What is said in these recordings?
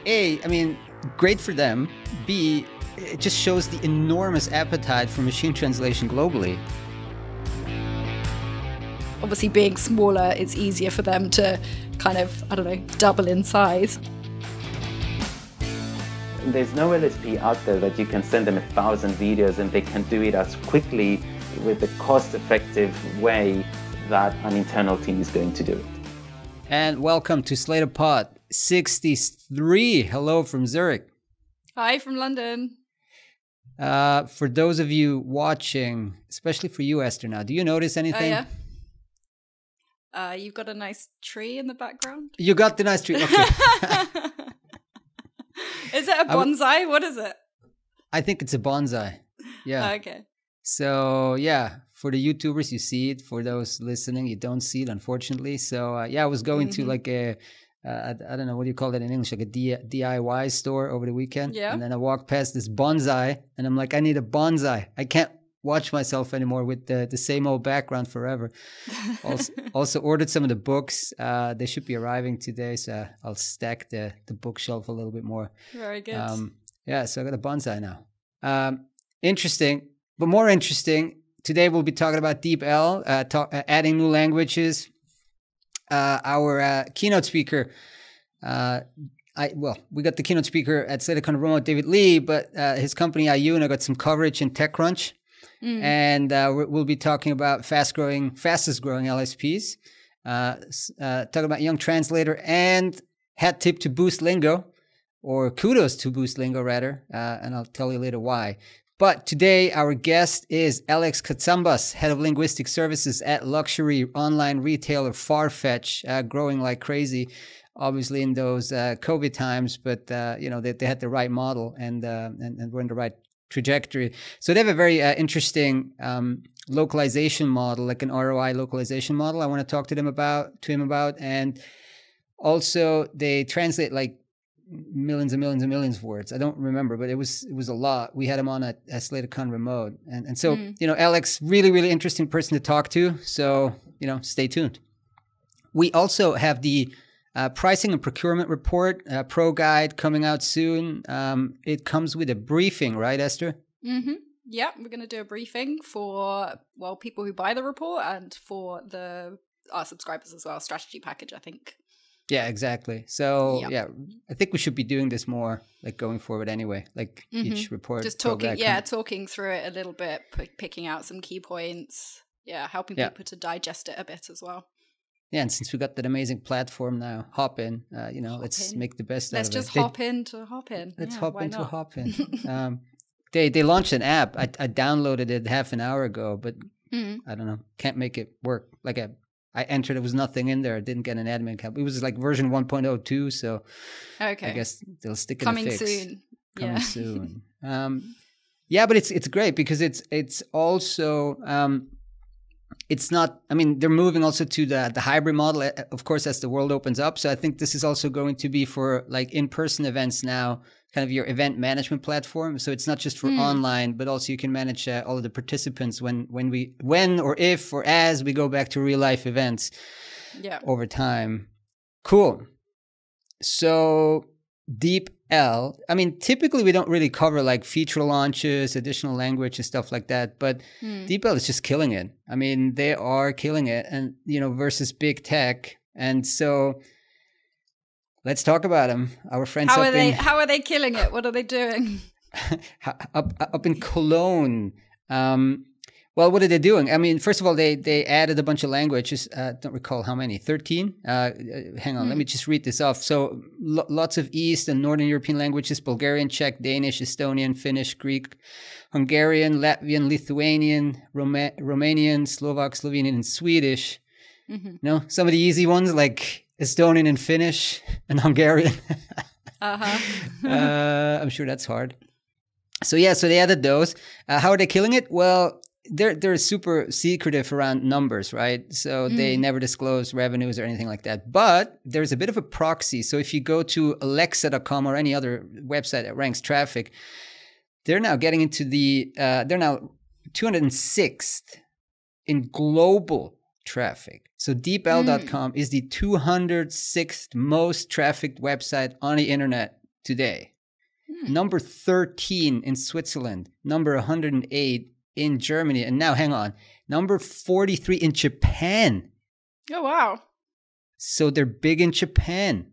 A, I mean, great for them. B, it just shows the enormous appetite for machine translation globally. Obviously, being smaller, it's easier for them to kind of, I don't know, double in size. There's no LSP out there that you can send them 1,000 videos and they can do it as quickly with the cost-effective way that an internal team is going to do it. And welcome to SlaterPod 63. Hello from Zurich. Hi from London. For those of you watching, especially for you, Esther, now, do you notice anything? Oh, yeah. You've got a nice tree in the background. You got the nice tree. Okay. Is it a bonsai? What is it? I think it's a bonsai. Yeah. Okay. So, yeah, for the YouTubers, you see it. For those listening, you don't see it, unfortunately. So, yeah, I was going to like a, I don't know, what do you call it in English? Like a DIY store over the weekend. Yeah. And then I walked past this bonsai and I'm like, I need a bonsai. I can't watch myself anymore with the same old background forever. Also ordered some of the books. They should be arriving today. So I'll stack the bookshelf a little bit more. Very good. Yeah, so I got a bonsai now. Interesting. But more interesting, today we'll be talking about DeepL, adding new languages. Our keynote speaker, we got the keynote speaker at SlaterCon Remote, David Lee, but his company Iouna got some coverage in TechCrunch. And we'll be talking about fastest growing LSPs, talking about Young Translator and hat tip to Boost Lingo, or kudos to Boost Lingo rather, and I'll tell you later why. But today, our guest is Alex Katsambas, Head of Linguistic Services at luxury online retailer Farfetch, growing like crazy, obviously in those COVID times, but they had the right model and were in the right trajectory. So they have a very interesting localization model, like an ROI localization model. I want to talk to him about, and also they translate like millions and millions and millions of words. I don't remember, but it was a lot. We had him on at SlaterCon Remote. And so, Alex, really, really interesting person to talk to. So, stay tuned. We also have the pricing and procurement report, pro guide coming out soon. It comes with a briefing, right, Esther? Mm-hmm. Yeah, we're going to do a briefing for, people who buy the report and for our subscribers as well, strategy package, I think. Yeah, exactly. So, I think we should be doing this more, like going forward anyway, like each report. Just talking through it a little bit, picking out some key points. Yeah, helping people to digest it a bit as well. Yeah, and since we got that amazing platform now, Hopin, let's make the best out of it. Let's just hop into Hopin. Let's hop into Hopin. They launched an app. I downloaded it half an hour ago, but I don't know, can't make it work. I entered, there was nothing in there. I didn't get an admin account. It was like version 1.02, so okay. I guess they'll stick it in a fix. Coming soon. But it's great because it's also it's not. I mean, they're moving also to the hybrid model, of course, as the world opens up. So I think this is also going to be for like in-person events now, kind of your event management platform. So it's not just for online, but also you can manage all of the participants when or if or as we go back to real life events over time. Cool. So DeepL, I mean, typically we don't really cover like feature launches, additional language and stuff like that, but DeepL is just killing it. I mean, they are killing it, and versus big tech. And so let's talk about them. Our friends How are they killing it? What are they doing? up in Cologne. What are they doing? I mean, first of all, they added a bunch of languages. Don't recall how many. 13? Hang on, let me just read this off. So lots of East and Northern European languages: Bulgarian, Czech, Danish, Estonian, Finnish, Greek, Hungarian, Latvian, Lithuanian, Romanian, Slovak, Slovenian, and Swedish. Some of the easy ones like Estonian and Finnish and Hungarian. I'm sure that's hard. So they added those. How are they killing it? Well, they're super secretive around numbers, right? So they never disclose revenues or anything like that. But there's a bit of a proxy. So if you go to Alexa.com or any other website that ranks traffic, they're now getting into they're now 206th in global traffic. So DeepL.com is the 206th most trafficked website on the internet today. Number 13 in Switzerland, number 108 in Germany, and now hang on, number 43 in Japan. Oh, wow. So they're big in Japan.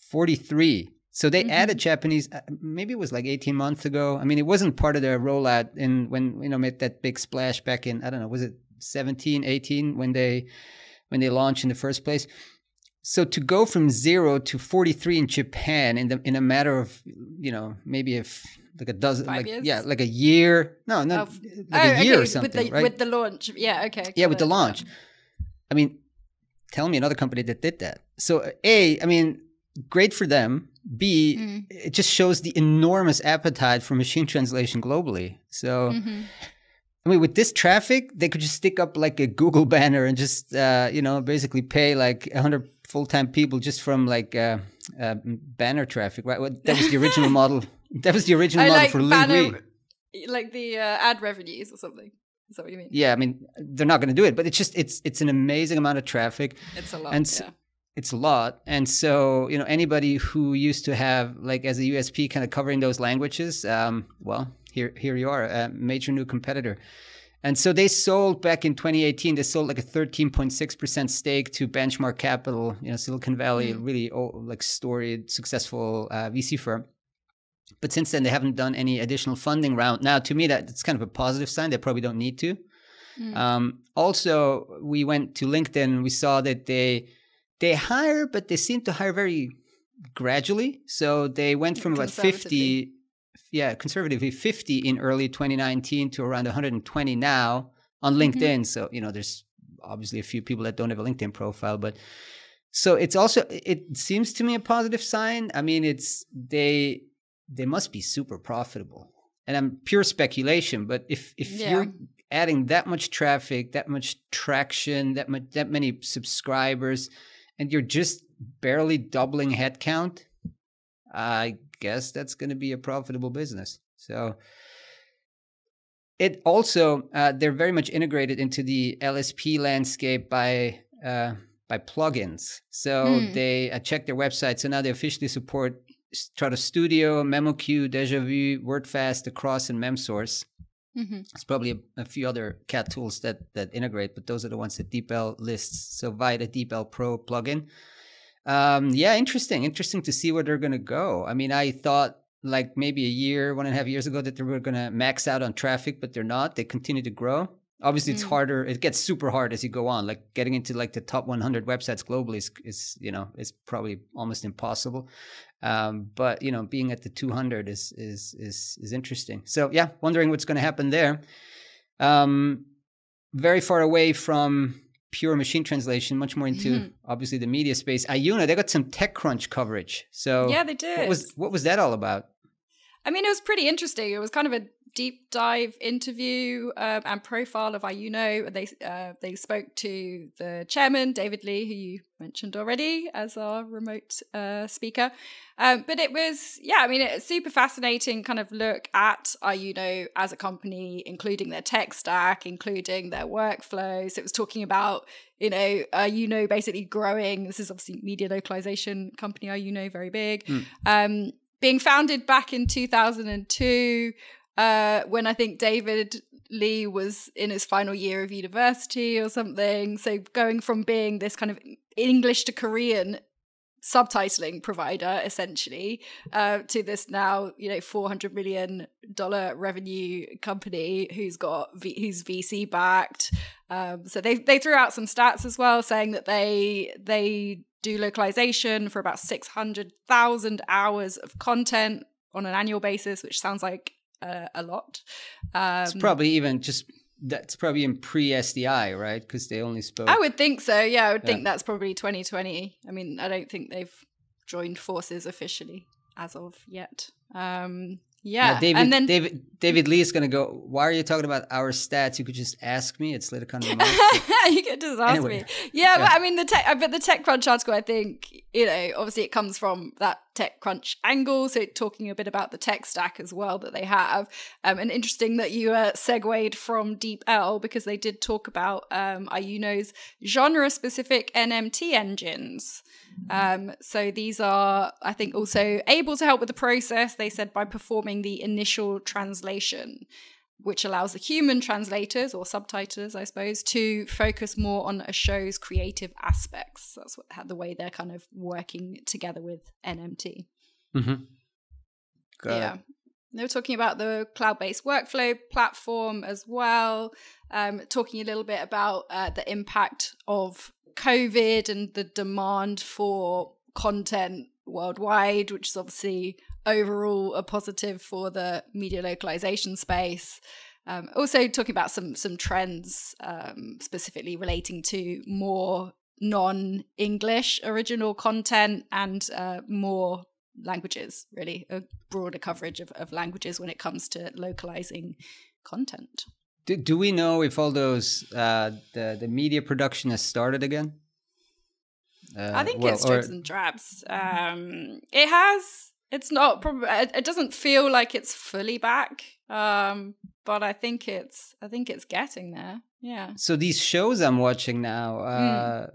43. So they added Japanese, maybe it was like 18 months ago. I mean, it wasn't part of their rollout when, made that big splash back in, I don't know, was it 17, 18 when they launched in the first place? So to go from 0 to 43 in Japan in a matter of, maybe like a dozen, 5 years? Yeah, like a year. No, not like a year or something, right? With the launch. Yeah, okay. Yeah, with the launch. I mean, tell me another company that did that. So A, I mean, great for them. B, it just shows the enormous appetite for machine translation globally. So, I mean, with this traffic, they could just stick up like a Google banner and just, basically pay like 100 full-time people just from like banner traffic, right? Well, that was the original model. That was the original model for Lingui. Like the ad revenues or something. Is that what you mean? Yeah, I mean, they're not going to do it, but it's just, it's an amazing amount of traffic. It's a lot, It's a lot. And so, anybody who used to have like as a USP kind of covering those languages, well, here you are, a major new competitor. And so they sold back in 2018, they sold like a 13.6% stake to Benchmark Capital, Silicon Valley, really like storied, successful VC firm. But since then, they haven't done any additional funding round. Now, to me, that's kind of a positive sign. They probably don't need to. Also, we went to LinkedIn and we saw that they hire, but they seem to hire very gradually. So they went from about 50, conservatively 50 in early 2019 to around 120 now on LinkedIn. So, there's obviously a few people that don't have a LinkedIn profile, but so it seems to me a positive sign. I mean, they must be super profitable, and I'm pure speculation, but if you're adding that much traffic, that much traction, that many subscribers, and you're just barely doubling headcount, I guess that's going to be a profitable business. So it also, they're very much integrated into the LSP landscape by plugins. So I checked their website. So now they officially support Stratos Studio, MemoQ, DejaVu, WordFast, Across, and MemSource. There's probably a few other CAT tools that integrate, but those are the ones that DeepL lists. So via the DeepL Pro plugin. Interesting to see where they're going to go. I mean, I thought like maybe 1.5 years ago that they were going to max out on traffic, but they're not. They continue to grow. Obviously, it's harder. It gets super hard as you go on. Like getting into like the top 100 websites globally is probably almost impossible. But being at the 200 is interesting. So yeah, wondering what's going to happen there. Very far away from pure machine translation, much more into obviously the media space. Ioona, they got some TechCrunch coverage. So yeah, they did. What was that all about? I mean, it was pretty interesting. It was kind of a deep dive interview and profile of Ioona. They spoke to the chairman, David Lee, who you mentioned already as our remote speaker. But it was, it's super fascinating kind of look at Ioona as a company, including their tech stack, including their workflows. It was talking about, Ioona basically growing. This is obviously media localization company, Ioona, very big. Being founded back in 2002, when I think David Lee was in his final year of university or something. So going from being this kind of English to Korean subtitling provider, essentially, to this now, $400 million revenue company who's VC backed. So they threw out some stats as well, saying that they do localization for about 600,000 hours of content on an annual basis, which sounds like a lot. It's probably that's probably in pre-SDI, right? Because they only spoke. I would think so. Yeah, I would think that's probably 2020. I mean, I don't think they've joined forces officially as of yet. David Lee is going to go, why are you talking about our stats? You could just ask me. It's Liticon Remote. You could just ask me. Yeah. But I mean, the TechCrunch article, I think, obviously it comes from that TechCrunch angle, so talking a bit about the tech stack as well that they have. And interesting that you segued from DeepL, because they did talk about Iyuno's genre-specific NMT engines. So these are, I think, also able to help with the process, they said, by performing the initial translation, which allows the human translators or subtitlers, I suppose, to focus more on a show's creative aspects. That's the way they're kind of working together with NMT. Mm-hmm. Yeah. They were talking about the cloud-based workflow platform as well, talking a little bit about the impact of COVID and the demand for content worldwide, which is obviously overall a positive for the media localization space. Also talking about some trends specifically relating to more non-English original content and more languages, really a broader coverage of languages when it comes to localizing content. Do we know if all those the media production has started again? I think it's dribs and drabs. It has. It's not probably. It doesn't feel like it's fully back. But I think it's getting there. Yeah. So these shows I'm watching now.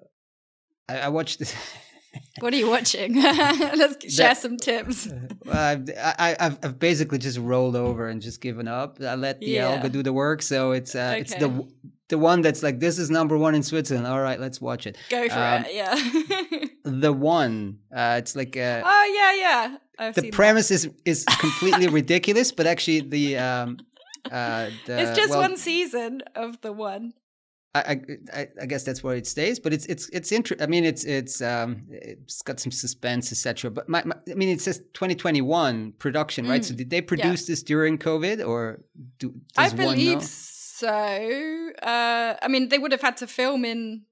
I watched this. What are you watching? Let's share some tips. I've basically just rolled over and just given up. I let the algo do the work. So it's the one that's like, this is #1 in Switzerland. All right, let's watch it. Go for it. Yeah. The one. It's like. Yeah. The premise is completely ridiculous, but actually it's just one season of the one. I guess that's where it stays, but it's interesting. I mean, it's got some suspense, etc. But I mean, it says 2021 production, right? So did they produce this during COVID, or I believe so. I mean, they would have had to film in.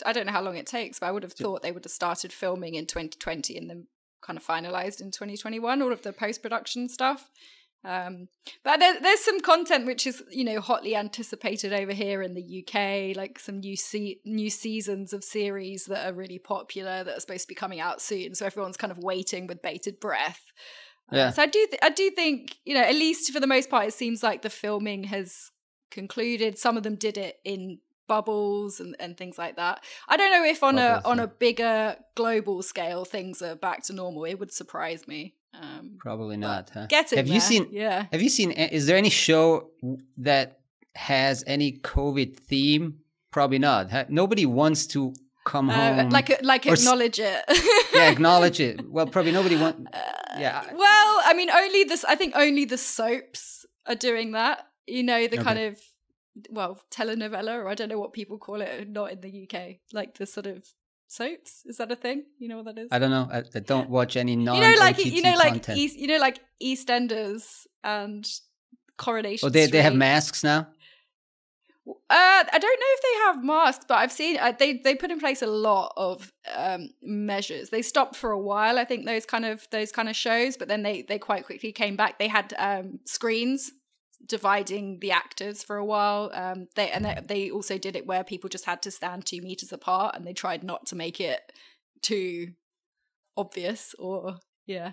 I don't know how long it takes, but I would have thought they would have started filming in 2020 and then kind of finalized in 2021, all of the post-production stuff. But there's some content which is, hotly anticipated over here in the UK, like some new seasons of series that are really popular that are supposed to be coming out soon. So everyone's kind of waiting with bated breath. Yeah. So I do think, at least for the most part, it seems like the filming has concluded. Some of them did it in bubbles and things like that. I don't know if on a bigger global scale things are back to normal. It would surprise me. Probably not, huh? Have you seen, is there any show that has any COVID theme? Probably not. Nobody wants to come home. Like acknowledge it. Yeah, acknowledge it. Well, probably nobody wants. Yeah. Well, I mean, I think only the soaps are doing that. Kind of, telenovela, or I don't know what people call it, not in the UK, like the sort of soaps. Is that a thing? You know what that is? I don't know. I don't watch any non-OTT content. Like EastEnders and Coronation Street. Street. They have masks now? I don't know if they have masks, but I've seen they put in place a lot of measures. They stopped for a while, I think, those kind of shows, but then they quite quickly came back. They had screens dividing the actors for a while. They also did it where people just had to stand 2 meters apart, and they tried not to make it too obvious or Yeah.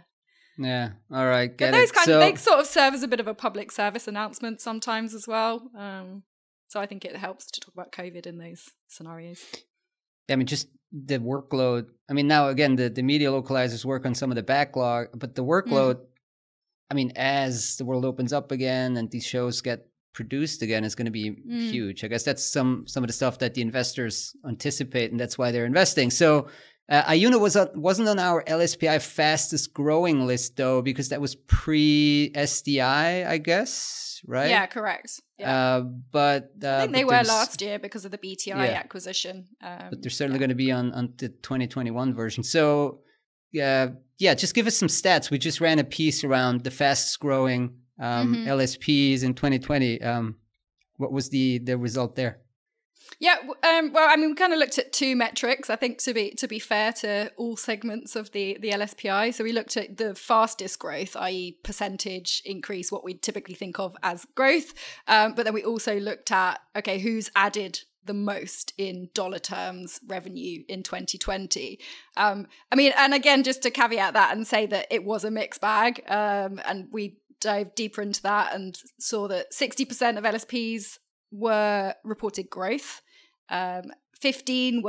All right. They sort of serve as a bit of a public service announcement sometimes as well. So I think it helps to talk about COVID in those scenarios. I mean, just the workload. I mean, now again, the media localizers work on some of the backlog, but the workload. I mean, as the world opens up again and these shows get produced again, is going to be huge. I guess that's some of the stuff that the investors anticipate, and that's why they're investing. So Iyuno wasn't on our LSPI fastest growing list, though, because that was pre-SDI, I guess, right? Yeah, correct. Yeah. But I think they were last year because of the BTI acquisition. But they're certainly going to be on the 2021 version. So just give us some stats. We just ran a piece around the fastest growing LSPs in 2020. What was the result there? Yeah, well, I mean, we kind of looked at 2 metrics, I think, to be fair to all segments of the LSPI. So we looked at the fastest growth, i.e. percentage increase, what we typically think of as growth. But then we also looked at, okay, who's added the most in dollar terms revenue in 2020. I mean, and again, just to caveat that and say that it was a mixed bag, and we dived deeper into that and saw that 60% of LSPs were reported growth. 15%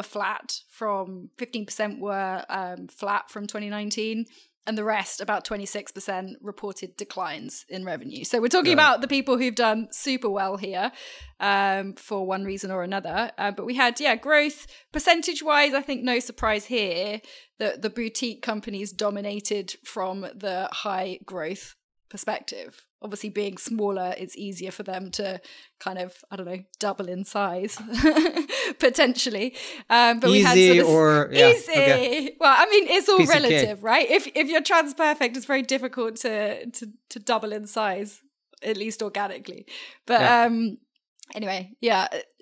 were flat from 2019, and the rest, about 26%, reported declines in revenue. So we're talking about the people who've done super well here, for one reason or another. But we had, growth percentage-wise. I think no surprise here that the boutique companies dominated from the high growth perspective. Obviously, being smaller, it's easier for them to kind of, I don't know, double in size, potentially. But easy, we had sort of easy. Okay. Well, I mean, it's all Piece relative, right? If you're TransPerfect, it's very difficult to double in size, at least organically. But anyway,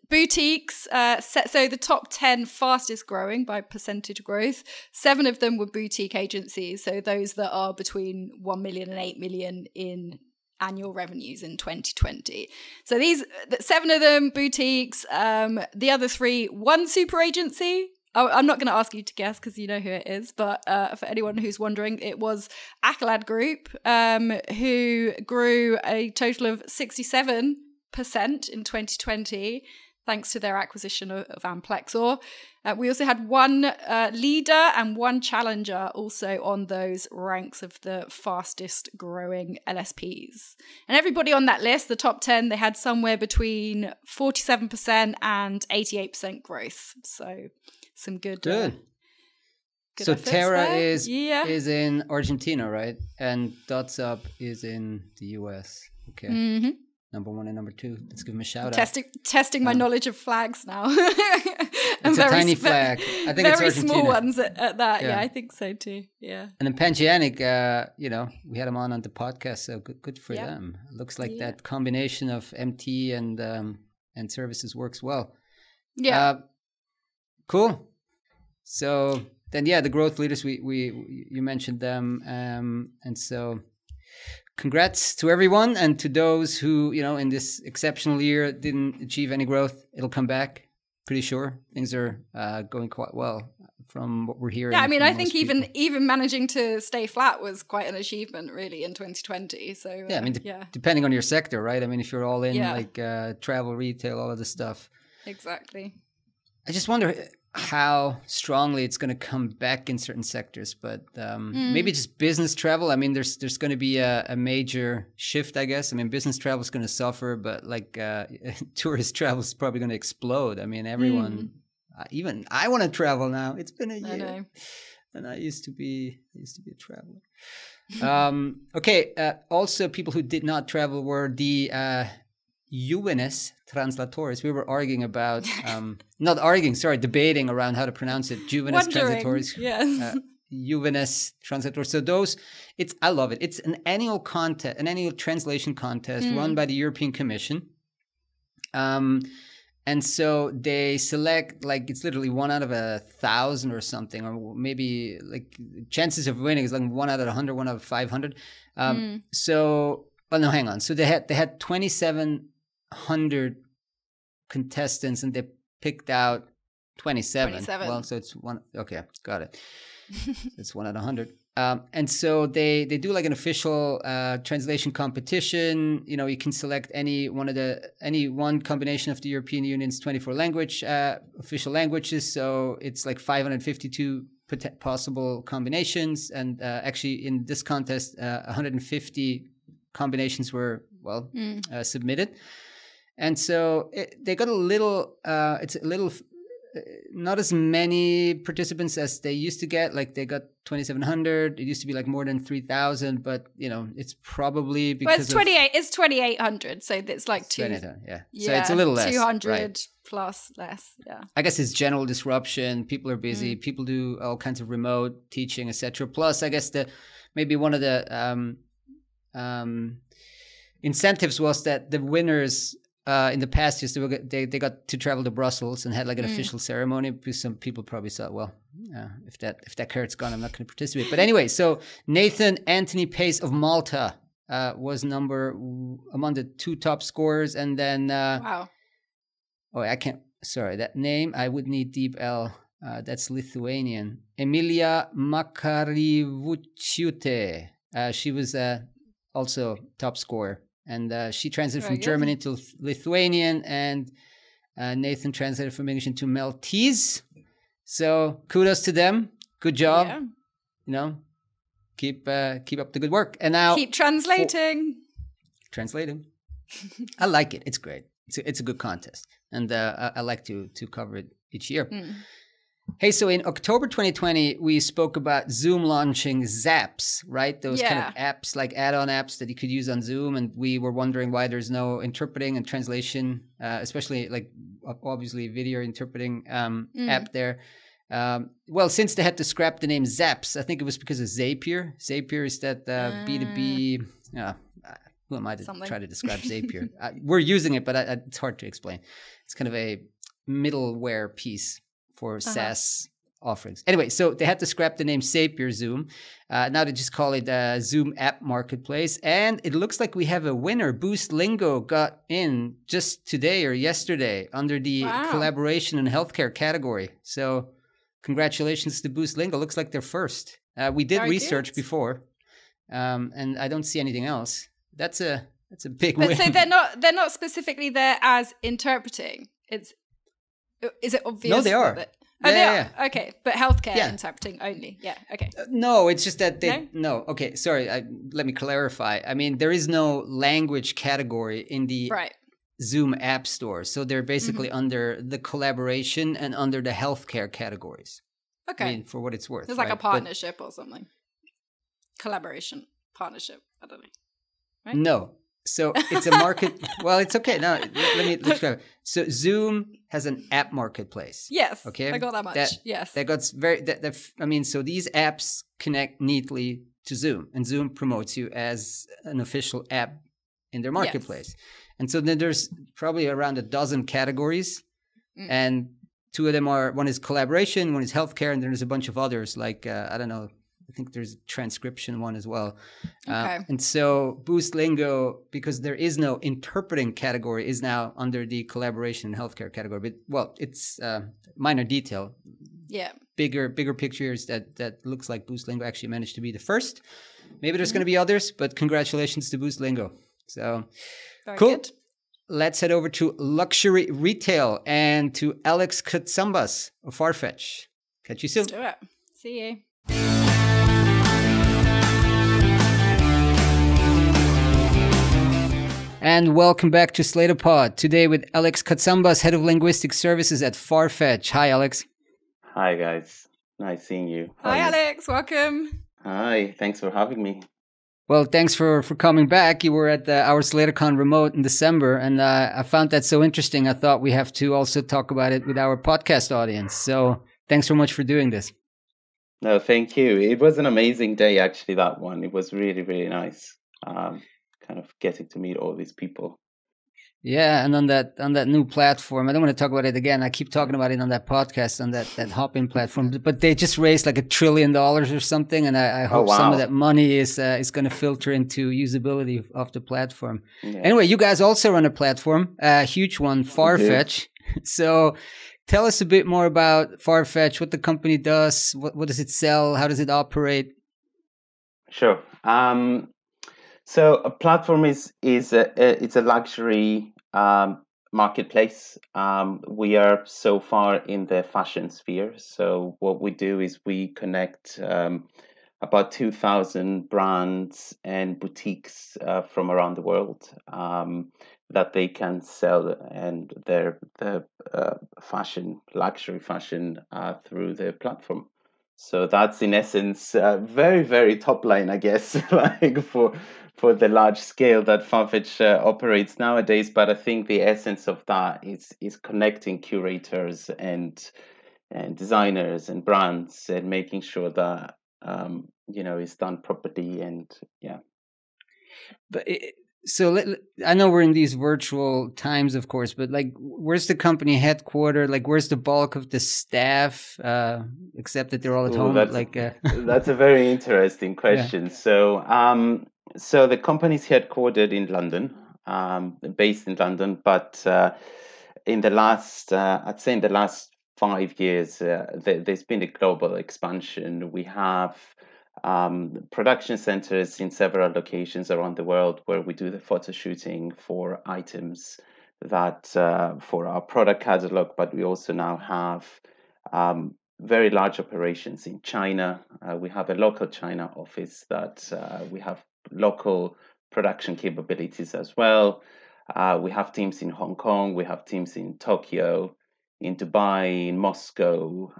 boutiques, so the top 10 fastest growing by percentage growth, 7 of them were boutique agencies. So those that are between 1 million and 8 million in annual revenues in 2020. So these 7 of them boutiques, the other 3, 1 super agency. I'm not going to ask you to guess because you know who it is, but for anyone who's wondering, it was Accolade Group, who grew a total of 67% in 2020, thanks to their acquisition of Amplexor. We also had 1 leader and 1 challenger also on those ranks of the fastest growing LSPs. And everybody on that list, the top 10, they had somewhere between 47% and 88% growth. So some good. Good so Terra is in Argentina, right? And Dotsub is in the US. Okay. Mm-hmm. Number 1 and number 2. Let's give them a shout out. Testing my knowledge of flags now. It's a tiny flag. I think it's Argentina. Very small ones at that. Yeah, I think so too. Yeah. And then Pangeanic, we had them on the podcast, so good for them. Looks like that combination of MT and services works well. Yeah. Cool. So then, the growth leaders, you mentioned them, and so. Congrats to everyone, and to those who, in this exceptional year didn't achieve any growth. It'll come back, pretty sure. Things are going quite well from what we're hearing. Yeah, I mean, I think even managing to stay flat was quite an achievement, really, in 2020. So depending on your sector, right? I mean, if you're all in like travel, retail, all of this stuff. Exactly. I just wonder how strongly it's going to come back in certain sectors, but maybe just business travel. I mean, there's going to be a major shift, I guess. I mean, business travel is going to suffer, but like tourist travel is probably going to explode. I mean, everyone, even I want to travel now. It's been a year, I know. And I used to be a traveler. Okay. Also, people who did not travel were the Jóvenes Translatores. We were arguing about, debating around how to pronounce it. Jóvenes Translatores. Yes. Jóvenes Translatores. So those, I love it. It's an annual contest, an annual translation contest run by the European Commission. And so they select, like, it's literally 1 out of 1,000 or something, or maybe like chances of winning is like 1 out of 100, 1 out of 500. So, no, hang on. So they had 2,700 contestants, and they picked out 27. Well, so it's 1. Okay, got it. It's 1 out of 100. And so they do like an official translation competition. You can select any one combination of the European Union's 24 official languages. So it's like 552 possible combinations. And actually in this contest, 150 combinations were submitted. And so they got a little, not as many participants as they used to get. Like they got 2,700. It used to be like more than 3,000, but it's probably because it's 2,800. So it's like 2,800. Yeah. So it's a little less. 200 plus less. Yeah. I guess it's general disruption. People are busy. People do all kinds of remote teaching, etc. Plus, I guess maybe one of the incentives was that the winners in the past years they got to travel to Brussels and had like an official ceremony, because some people probably thought, well, if that carrot's gone, I'm not going to participate. But anyway, so Nathan Anthony Pace of Malta was among the 2 top scorers, and then wow. Oh, I can't. sorry, that name, I would need deep L. That's Lithuanian. Emilia Makarivučiūtė. She was also top scorer. And she translated from German into Lithuanian, and Nathan translated from English into Maltese. So kudos to them. Good job. Yeah. You know, keep up the good work. And now keep translating. Translating. I like it. It's great. It's a good contest, and I like to cover it each year. Hey, so in October 2020, we spoke about Zoom launching Zaps, right? Those kind of apps, like add-on apps that you could use on Zoom. And we were wondering why there's no interpreting and translation, especially like obviously video interpreting app there. Well, since they had to scrap the name Zaps, I think it was because of Zapier. Zapier is that B2B... who am I to try to describe Zapier? We're using it, but it's hard to explain. It's kind of a middleware piece for SaaS offerings. Anyway, so they had to scrap the name Zapier Zoom. Now they just call it Zoom App Marketplace. And it looks like we have a winner. Boost Lingo got in just today or yesterday under the collaboration and healthcare category. So congratulations to Boost Lingo. Looks like they're first. We did research before, and I don't see anything else. That's a big win. So they're not specifically there as interpreting. Is it obvious? No, they are. They are. Okay, but healthcare interpreting only. Yeah. Okay. No, it's just that they. No. Okay. Sorry. Let me clarify. I mean, there is no language category in the Zoom App Store, so they're basically under the collaboration and under the healthcare categories. Okay. I mean, for what it's worth. It's like a partnership or something. Collaboration, partnership. I don't know. Right? No. So it's a market. Well, it's okay. Now, let me describe it. So Zoom has an app marketplace. Yes. Okay. I got that much. Yes. That got very, I mean, so these apps connect neatly to Zoom, and Zoom promotes you as an official app in their marketplace. Yes. And so then there's probably around a dozen categories, and two of them one is collaboration, one is healthcare, and then there's a bunch of others like, I don't know, I think there's a transcription one as well. Okay. And so Boost Lingo, because there is no interpreting category, is now under the collaboration and healthcare category. But, well, it's minor detail. Yeah. Bigger pictures that looks like Boost Lingo actually managed to be the first. Maybe there's going to be others, but congratulations to Boost Lingo. So, very cool. Good. Let's head over to luxury retail and to Alex Katsambas of Farfetch. Catch you soon. Let's do it. See you. And welcome back to SlaterPod. Today with Alex Katsambas, Head of Linguistic Services at Farfetch. Hi, Alex. Hi, guys. Nice seeing you. Hi, Alex. Welcome. Hi. Thanks for having me. Well, thanks for coming back. You were at our SlaterCon remote in December, and I found that so interesting. I thought we have to also talk about it with our podcast audience. So thanks so much for doing this. No, thank you. It was an amazing day, actually, that one. It was really, really nice. Kind of getting to meet all these people. Yeah, and on that new platform, I don't want to talk about it again. I keep talking about it on that podcast, on that Hopin platform. But they just raised like $1 trillion or something, and I hope some of that money is going to filter into usability of the platform. Yeah. Anyway, you guys also run a platform, a huge one, Farfetch. So tell us a bit more about Farfetch, what the company does, what does it sell, how does it operate? Sure. So a platform it's a luxury marketplace. We are so far in the fashion sphere. So what we do is we connect about 2,000 brands and boutiques from around the world that they can sell and the luxury fashion through the platform. So that's in essence very, very top line, I guess, like for the large scale that Farfetch operates nowadays. But I think the essence of that is connecting curators and designers and brands and making sure that it's done properly and yeah. But so I know we're in these virtual times, of course, but like, where's the company headquartered? Like, where's the bulk of the staff? Except that they're all at home. That's a very interesting question. Yeah. So the company's headquartered in London, based in London, but in the last, I'd say in the last 5 years, there's been a global expansion. We have production centers in several locations around the world where we do the photo shooting for items that for our product catalog, but we also now have very large operations in China. We have a local China office that we have local production capabilities as well. We have teams in Hong Kong, we have teams in Tokyo, in Dubai, in Moscow.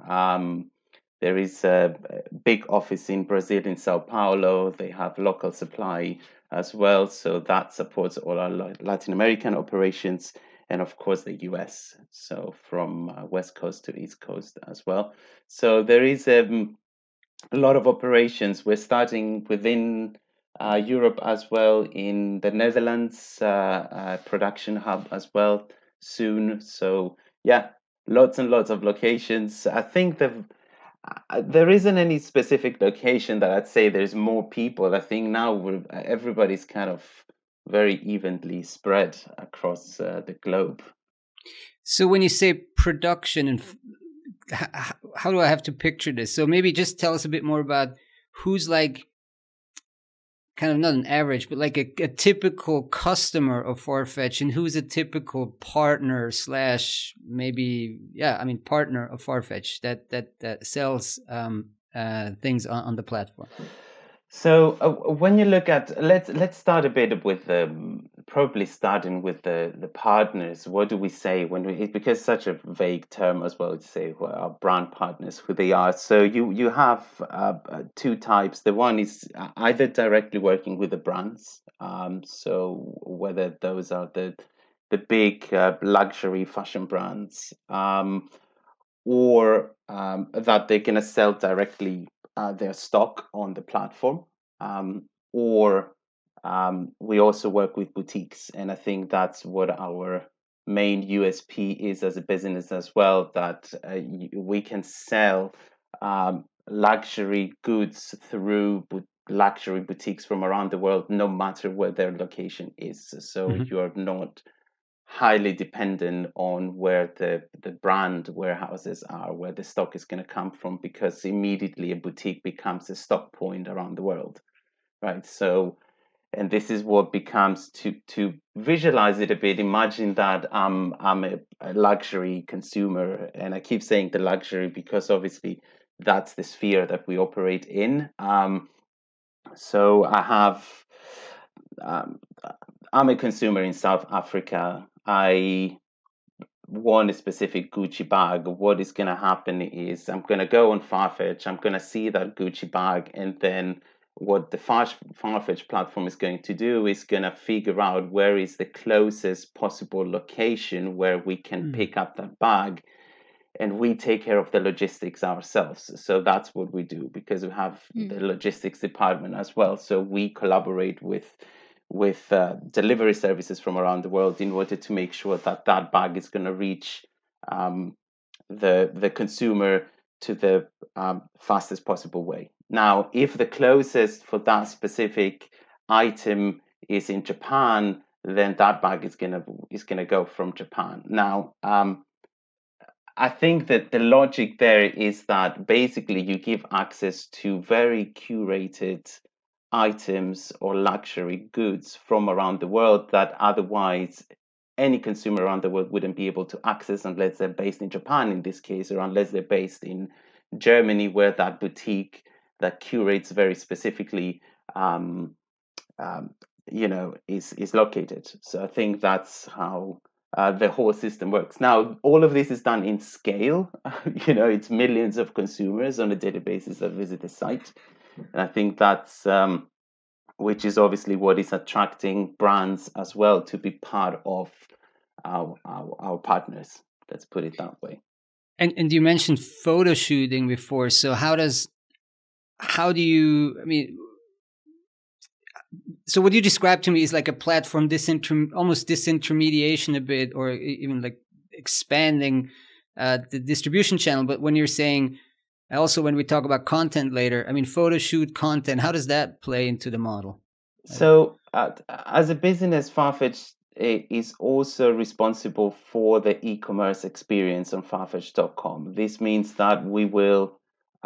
There is a big office in Brazil, in Sao Paulo. They have local supply as well. So that supports all our Latin American operations, and of course the US. So from West Coast to East Coast as well. So there is a lot of operations. We're starting within Europe as well, in the Netherlands production hub as well soon. So yeah, lots and lots of locations. I think there isn't any specific location that I'd say there's more people. I think now everybody's kind of very evenly spread across the globe. So when you say production, and how do I have to picture this? So maybe just tell us a bit more about who's like kind of not an average, but like a typical customer of Farfetch, and who's a typical partner slash maybe, partner of Farfetch that sells things on the platform. So when you look at, let's start a bit with probably starting with the partners. What do we say when we, because such a vague term as well to say who our brand partners, who they are. So you have two types. The one is either directly working with the brands. So whether those are the big luxury fashion brands, or that they're going to sell directly their stock on the platform, or we also work with boutiques, and I think that's what our main USP is as a business as well, that we can sell luxury goods through luxury boutiques from around the world, no matter where their location is. So you're not highly dependent on where the brand warehouses are, where the stock is going to come from, because immediately a boutique becomes a stock point around the world, right? So, and this is what becomes, to visualize it a bit, imagine that I'm a luxury consumer, and I keep saying the luxury because obviously that's the sphere that we operate in. So I have I'm a consumer in South Africa. I want a specific Gucci bag. What is going to happen is I'm going to go on Farfetch. I'm going to see that Gucci bag, and then what the Farfetch platform is going to do is going to figure out where is the closest possible location where we can pick up that bag, and we take care of the logistics ourselves. So that's what we do, because we have the logistics department as well. So we collaborate with delivery services from around the world in order to make sure that that bag is going to reach the consumer to the fastest possible way. Now, if the closest for that specific item is in Japan, then that bag is gonna go from Japan. Now, I think that the logic there is that basically you give access to very curated items or luxury goods from around the world that otherwise any consumer around the world wouldn't be able to access unless they're based in Japan in this case, or unless they're based in Germany, where that boutique that curates very specifically is located. So I think that's how the whole system works. Now, all of this is done in scale. It's millions of consumers on a daily basis that visit the site. And I think that's, which is obviously what is attracting brands as well to be part of our partners. Let's put it that way. And you mentioned photo shooting before. So so what you described to me is like a platform, almost disintermediation a bit, or even like expanding the distribution channel. But when you're saying, also when we talk about content later, photo shoot content, how does that play into the model? So as a business, Farfetch is also responsible for the e-commerce experience on Farfetch.com. This means that we will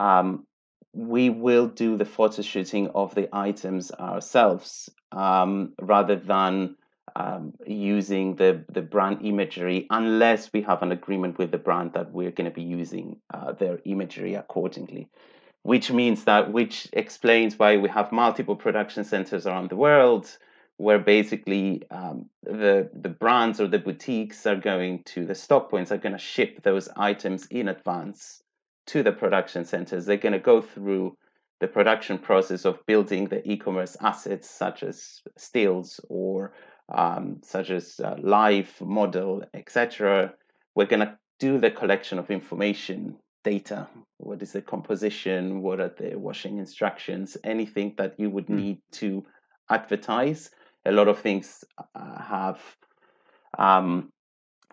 do the photo shooting of the items ourselves, rather than using the brand imagery, unless we have an agreement with the brand that we're going to be using their imagery accordingly. Which explains why we have multiple production centers around the world, where basically the brands or the boutiques are going to the stock points, are going to ship those items in advance to the production centers. They're going to go through the production process of building the e-commerce assets, such as stills or such as live model, etc. We're going to do the collection of information, data. What is the composition? What are the washing instructions? Anything that you would need to advertise. A lot of things have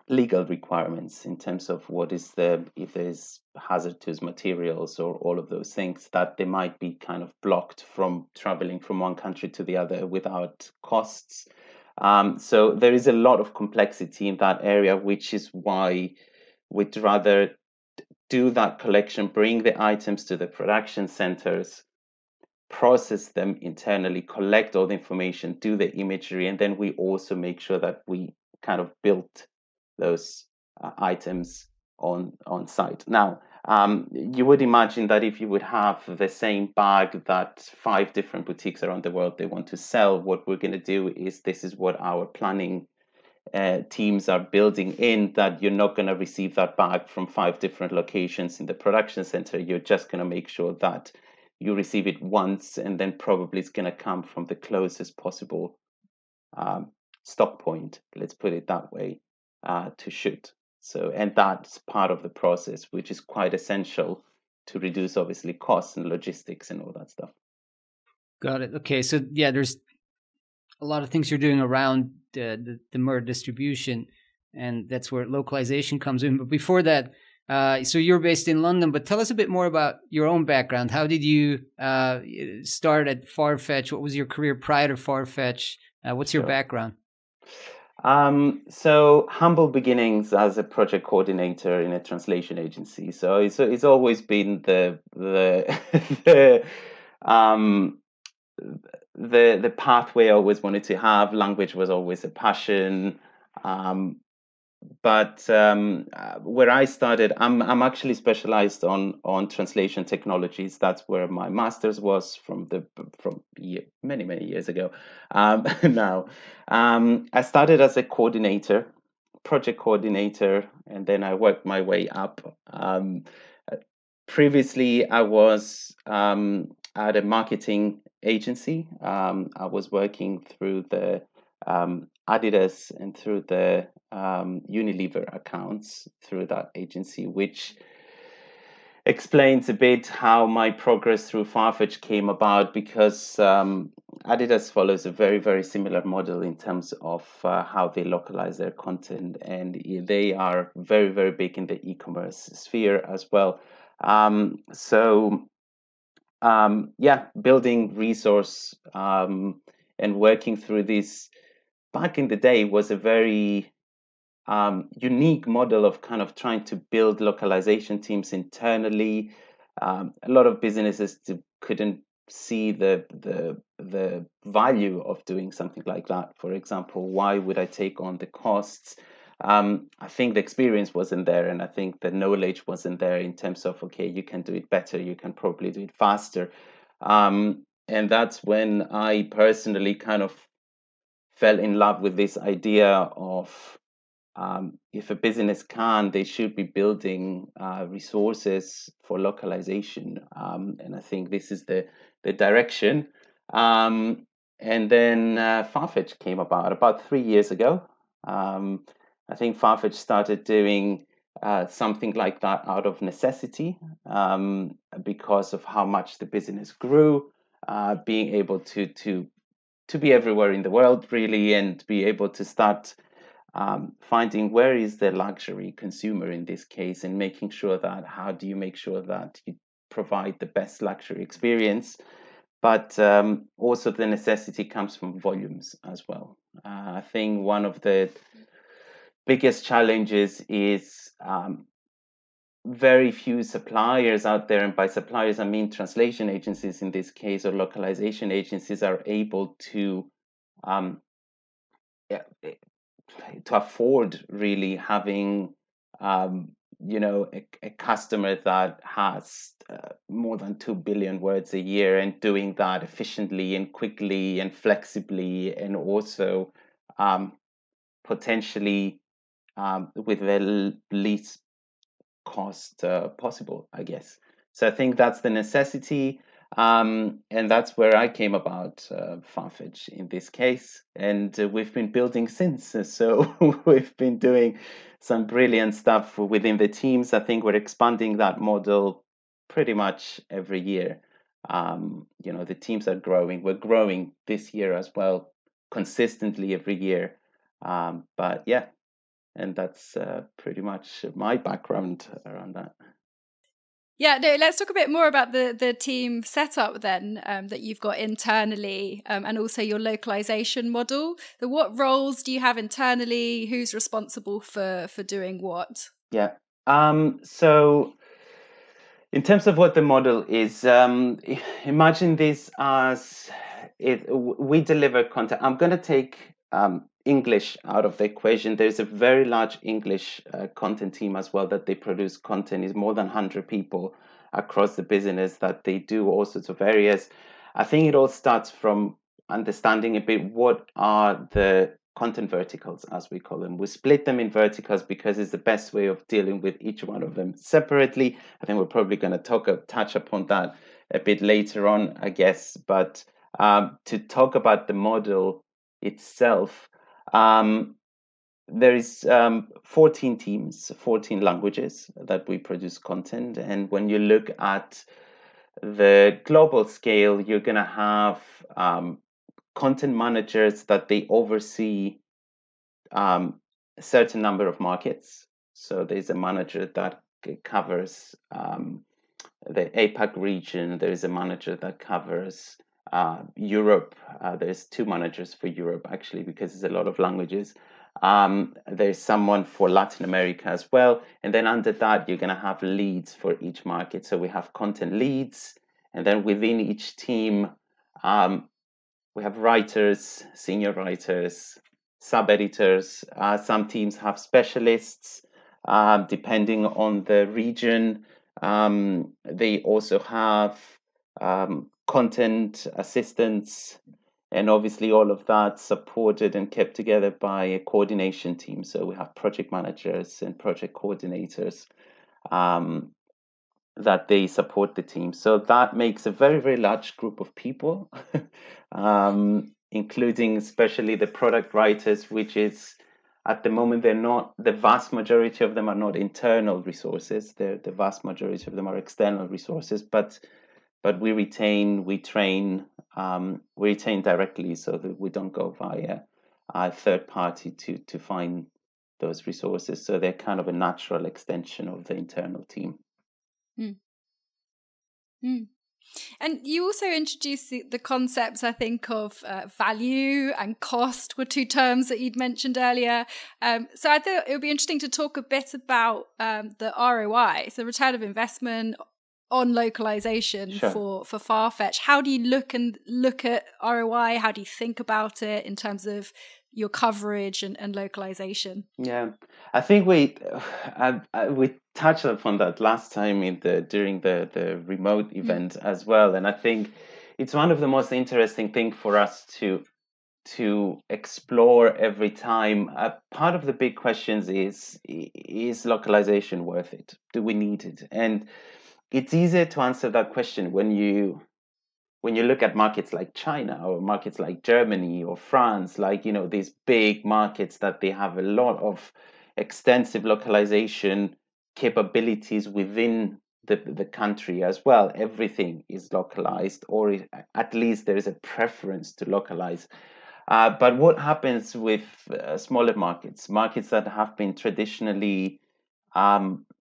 legal requirements in terms of if there's hazardous materials or all of those things, that they might be kind of blocked from traveling from one country to the other without costs. So there is a lot of complexity in that area, which is why we'd rather do that collection, bring the items to the production centers, process them internally, collect all the information, do the imagery, and then we also make sure that we kind of built those items on site. Now, you would imagine that if you would have the same bag that 5 different boutiques around the world they want to sell, what we're going to do is, this is what our planning teams are building in, that you're not going to receive that bag from 5 different locations in the production center. You're just going to make sure that you receive it once, and then probably it's going to come from the closest possible stock point, let's put it that way, to shoot. So, and that's part of the process, which is quite essential to reduce, obviously, costs and logistics and all that stuff. Got it. Okay, so yeah, there's a lot of things you're doing around the MER distribution, and that's where localization comes in. But before that, so you're based in London, but tell us a bit more about your own background. How did you start at Farfetch? What was your career prior to Farfetch? What's your background? So humble beginnings as a project coordinator in a translation agency. So it's always been the pathway I always wanted to have. Language was always a passion. But where I started, I'm actually specialized on translation technologies. That's where my master's was from many years ago. Now, I started as a project coordinator, and then I worked my way up. Previously, I was at a marketing agency. I was working through the Adidas and through the Unilever accounts through that agency, which explains a bit how my progress through Farfetch came about, because Adidas follows a very, very similar model in terms of how they localize their content, and they are very, very big in the e-commerce sphere as well. Building resource and working through this back in the day was a very unique model of kind of trying to build localization teams internally. A lot of businesses couldn't see the value of doing something like that. For example, why would I take on the costs? I think the experience wasn't there, and I think the knowledge wasn't there in terms of, okay, you can do it better, you can probably do it faster. And that's when I personally kind of fell in love with this idea of if a business can, they should be building resources for localization. And I think this is the direction. And then Farfetch came about 3 years ago. I think Farfetch started doing something like that out of necessity, because of how much the business grew, being able to be everywhere in the world, really, and be able to start finding where is the luxury consumer in this case, and making sure that how do you make sure that you provide the best luxury experience. But also the necessity comes from volumes as well. I think one of the biggest challenges is very few suppliers out there, and by suppliers I mean translation agencies in this case, or localization agencies, are able to um, yeah, to afford really having a customer that has more than 2 billion words a year, and doing that efficiently and quickly and flexibly, and also potentially with the least cost possible, I guess. So I think that's the necessity. And that's where I came about Farfetch in this case. And we've been building since. So we've been doing some brilliant stuff within the teams. I think we're expanding that model pretty much every year. The teams are growing. We're growing this year as well, consistently every year. But yeah, and that's pretty much my background around that. Yeah, no, let's talk a bit more about the team setup then that you've got internally, and also your localization model. So what roles do you have internally? Who's responsible for doing what? Yeah. So in terms of what the model is, imagine this as we deliver content. I'm going to take English out of the equation. There's a very large English content team as well that they produce content. Is more than 100 people across the business that they do all sorts of areas. I think it all starts from understanding a bit what are the content verticals, as we call them. We split them in verticals because it's the best way of dealing with each one of them separately. I think we're probably going to touch upon that a bit later on, I guess. But to talk about the model itself, there is 14 teams, 14 languages that we produce content. And when you look at the global scale, you're going to have content managers that they oversee a certain number of markets. So there's a manager that covers the APAC region. There is a manager that covers Europe. There's two managers for Europe, actually, because there's a lot of languages. There's someone for Latin America as well. And then under that, you're going to have leads for each market. So we have content leads. And then within each team, we have writers, senior writers, sub-editors. Some teams have specialists, depending on the region. They also have content assistants, and obviously all of that supported and kept together by a coordination team. So we have project managers and project coordinators that they support the team. So that makes a very, very large group of people, including especially the product writers, which is at the moment, the vast majority of them are not internal resources. The vast majority of them are external resources, but we train directly, so that we don't go via a third party to find those resources. So they're kind of a natural extension of the internal team. Mm. Mm. And you also introduced the concepts, I think, of value and cost were two terms that you'd mentioned earlier. So I thought it would be interesting to talk a bit about the ROI, so return of investment on localization. Sure. for Farfetch. How do you look at ROI? How do you think about it in terms of your coverage and localization? Yeah, I think we touched upon that last time during the remote event as well, and I think it's one of the most interesting things for us to explore every time. Part of the big questions is localization worth it? Do we need it? And it's easier to answer that question when you look at markets like China or markets like Germany or France, like, these big markets that they have a lot of extensive localization capabilities within the country as well. Everything is localized, or at least there is a preference to localize. But what happens with smaller markets that have been traditionally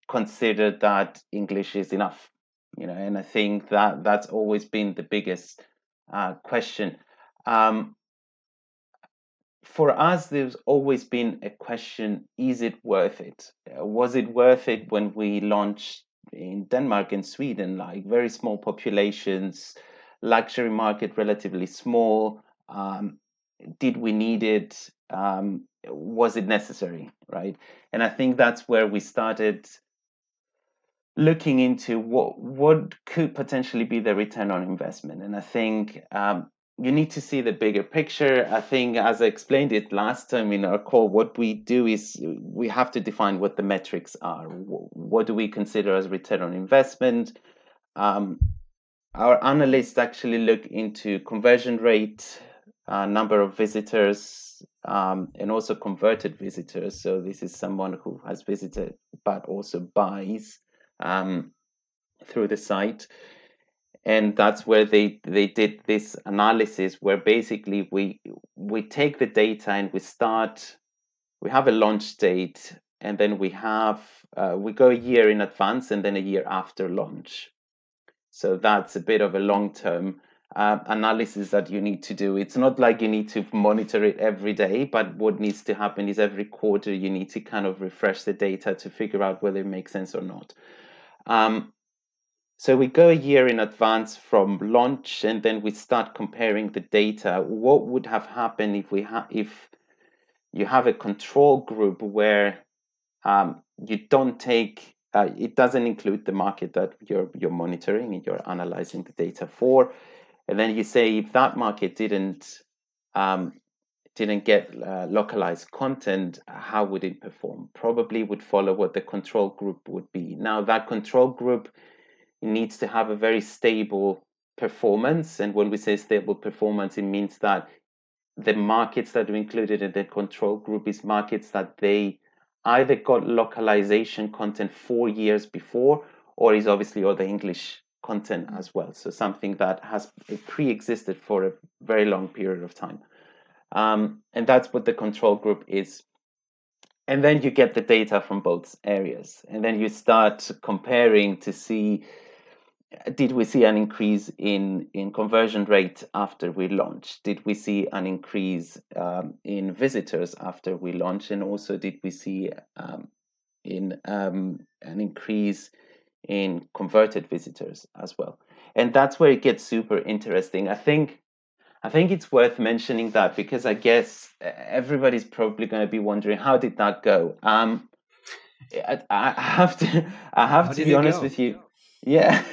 considered that English is enough? And I think that's always been the biggest question. for us, there's always been a question: is it worth it? Was it worth it when we launched in Denmark and Sweden, like very small populations, luxury market, relatively small? Did we need it? Was it necessary? Right? And I think that's where we started looking into what could potentially be the return on investment. And I think you need to see the bigger picture. I think, as I explained it last time in our call, what we do is we have to define what the metrics are. What do we consider as return on investment? Our analysts actually look into conversion rate, number of visitors, and also converted visitors. So this is someone who has visited but also buys through the site. And that's where they did this analysis, where basically we take the data and we have a launch date, and then we go a year in advance and then a year after launch. So that's a bit of a long-term analysis that you need to do. It's not like you need to monitor it every day, but what needs to happen is every quarter you need to kind of refresh the data to figure out whether it makes sense or not. So we go a year in advance from launch, and then we start comparing the data. What would have happened if you have a control group where you don't take it doesn't include the market that you're monitoring and you're analyzing the data for, and then you say if that market didn't get localized content, how would it perform? Probably would follow what the control group would be. Now that control group needs to have a very stable performance, and when we say stable performance, it means that the markets that are included in the control group is markets that they either got localization content 4 years before, or is obviously all the English content as well. So something that has pre-existed for a very long period of time. And that's what the control group is. And then you get the data from both areas. And then you start comparing to see, did we see an increase in conversion rate after we launched? Did we see an increase in visitors after we launched? And also, did we see an increase in converted visitors as well? And that's where it gets super interesting. I think it's worth mentioning that, because I guess everybody's probably going to be wondering, how did that go? I have to be honest with you. Yeah,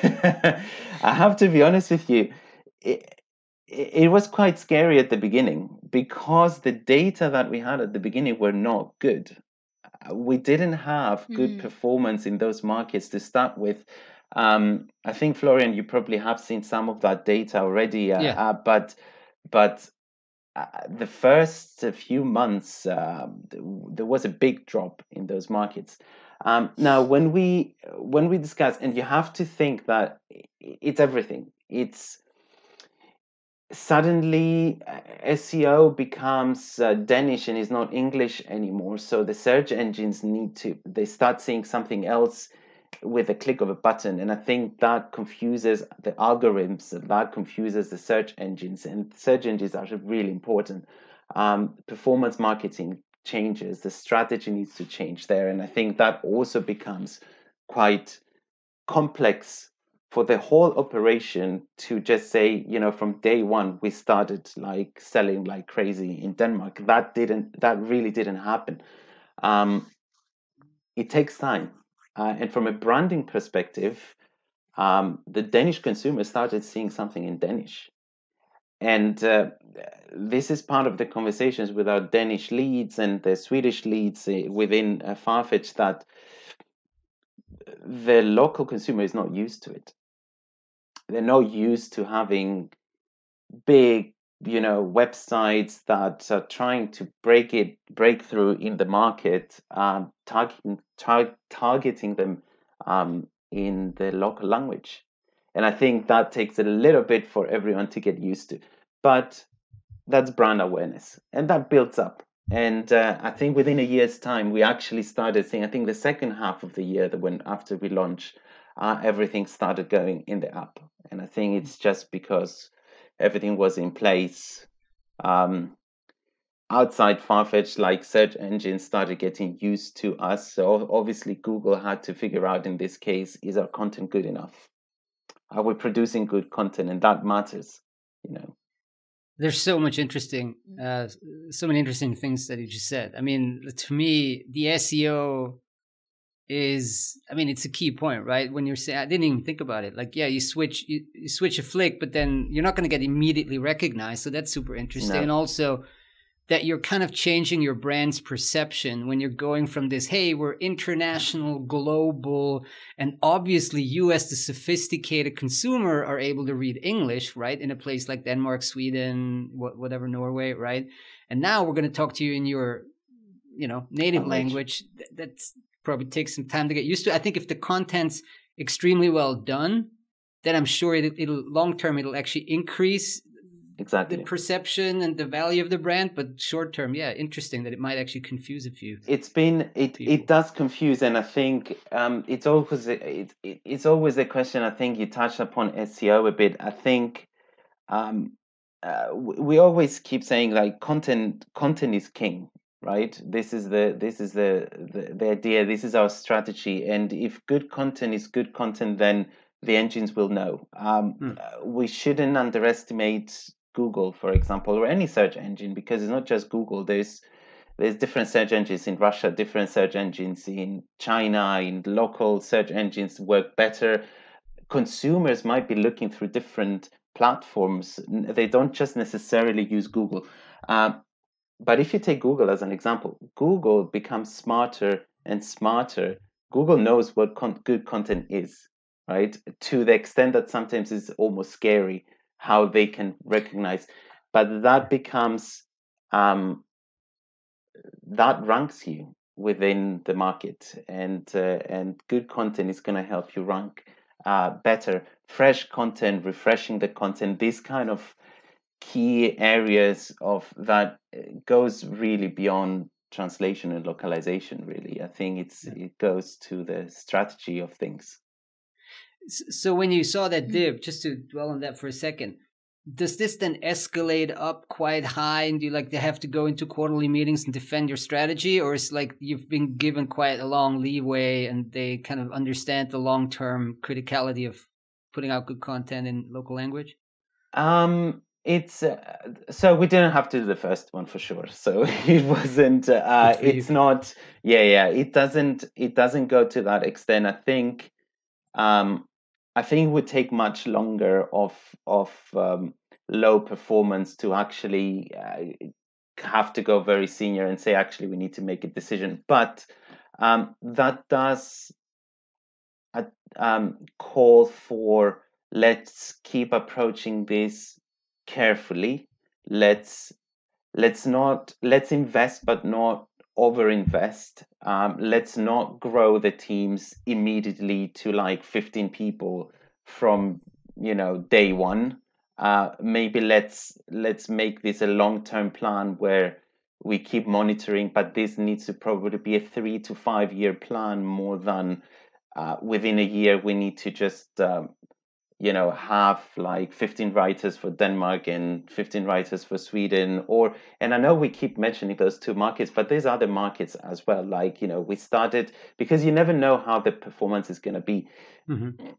I have to be honest with you. It was quite scary at the beginning, because the data that we had at the beginning were not good. We didn't have good performance in those markets to start with. I think, Florian, you probably have seen some of that data already. But the first few months, there was a big drop in those markets. Now, when we discuss, and you have to think that it's everything. It's suddenly SEO becomes Danish and is not English anymore. So the search engines they start seeing something else with a click of a button. And I think that confuses the algorithms, that confuses the search engines. And search engines are really important. Performance marketing changes, the strategy needs to change there. And I think that also becomes quite complex for the whole operation to just say, from day one, we started like selling like crazy in Denmark. That really didn't happen. It takes time. And from a branding perspective, the Danish consumer started seeing something in Danish. And this is part of the conversations with our Danish leads and the Swedish leads within Farfetch, that the local consumer is not used to it. They're not used to having big, websites that are trying to break through in the market, targeting them in the local language. And I think that takes a little bit for everyone to get used to. But that's brand awareness, and that builds up. And I think within a year's time, we actually started seeing, I think the second half of the year, after we launched, everything started going in the app. And I think it's just because everything was in place. outside Farfetch, like search engines started getting used to us. So obviously Google had to figure out in this case, is our content good enough? Are we producing good content? And that matters, you know. There's so many interesting things that you just said. I mean, to me, the SEO is, I mean, it's a key point, right? When you're saying, I didn't even think about it. Like, yeah, you switch a flick, but then you're not going to get immediately recognized. So that's super interesting. No. And also that you're kind of changing your brand's perception when you're going from this, hey, we're international, global, and obviously you as the sophisticated consumer are able to read English, right? In a place like Denmark, Sweden, whatever, Norway, right? And now we're going to talk to you in your, native language. That's probably takes some time to get used to. I think if the content's extremely well done, then I'm sure it'll long term, it'll actually increase exactly the perception and the value of the brand. But short term, yeah, interesting that it might actually confuse a few. It does confuse, and I think it's always a question. I think you touched upon SEO a bit. I think we always keep saying like content is king, right? This is the idea. This is our strategy, and if good content is good content, then the engines will know. We shouldn't underestimate Google, for example, or any search engine, because it's not just Google. There's different search engines in Russia, different search engines in China, in local search engines work better. Consumers might be looking through different platforms. They don't just necessarily use Google. But if you take Google as an example, Google becomes smarter and smarter. Google knows what good content is, right? To the extent that sometimes it's almost scary how they can recognize. But that becomes that ranks you within the market, and good content is going to help you rank better. Fresh content, refreshing the content, these kind of key areas of that goes really beyond translation and localization. Really, I think it goes to the strategy of things. So when you saw that dip, just to dwell on that for a second, does this then escalate up quite high, and do you like to have to go into quarterly meetings and defend your strategy, or is like you've been given quite a long leeway and they kind of understand the long-term criticality of putting out good content in local language? It's so we didn't have to do the first one for sure. So it wasn't. It's not. Yeah. It doesn't go to that extent. I think it would take much longer of low performance to actually have to go very senior and say, actually, we need to make a decision. But that does call for, let's keep approaching this carefully. Let's invest, but not overinvest. Let's not grow the teams immediately to like 15 people from day one. Maybe let's make this a long-term plan where we keep monitoring, but this needs to probably be a 3 to 5 year plan more than within a year we need to just have like 15 writers for Denmark and 15 writers for Sweden. And I know we keep mentioning those two markets, but there's other markets as well. Like, we started, because you never know how the performance is going to be.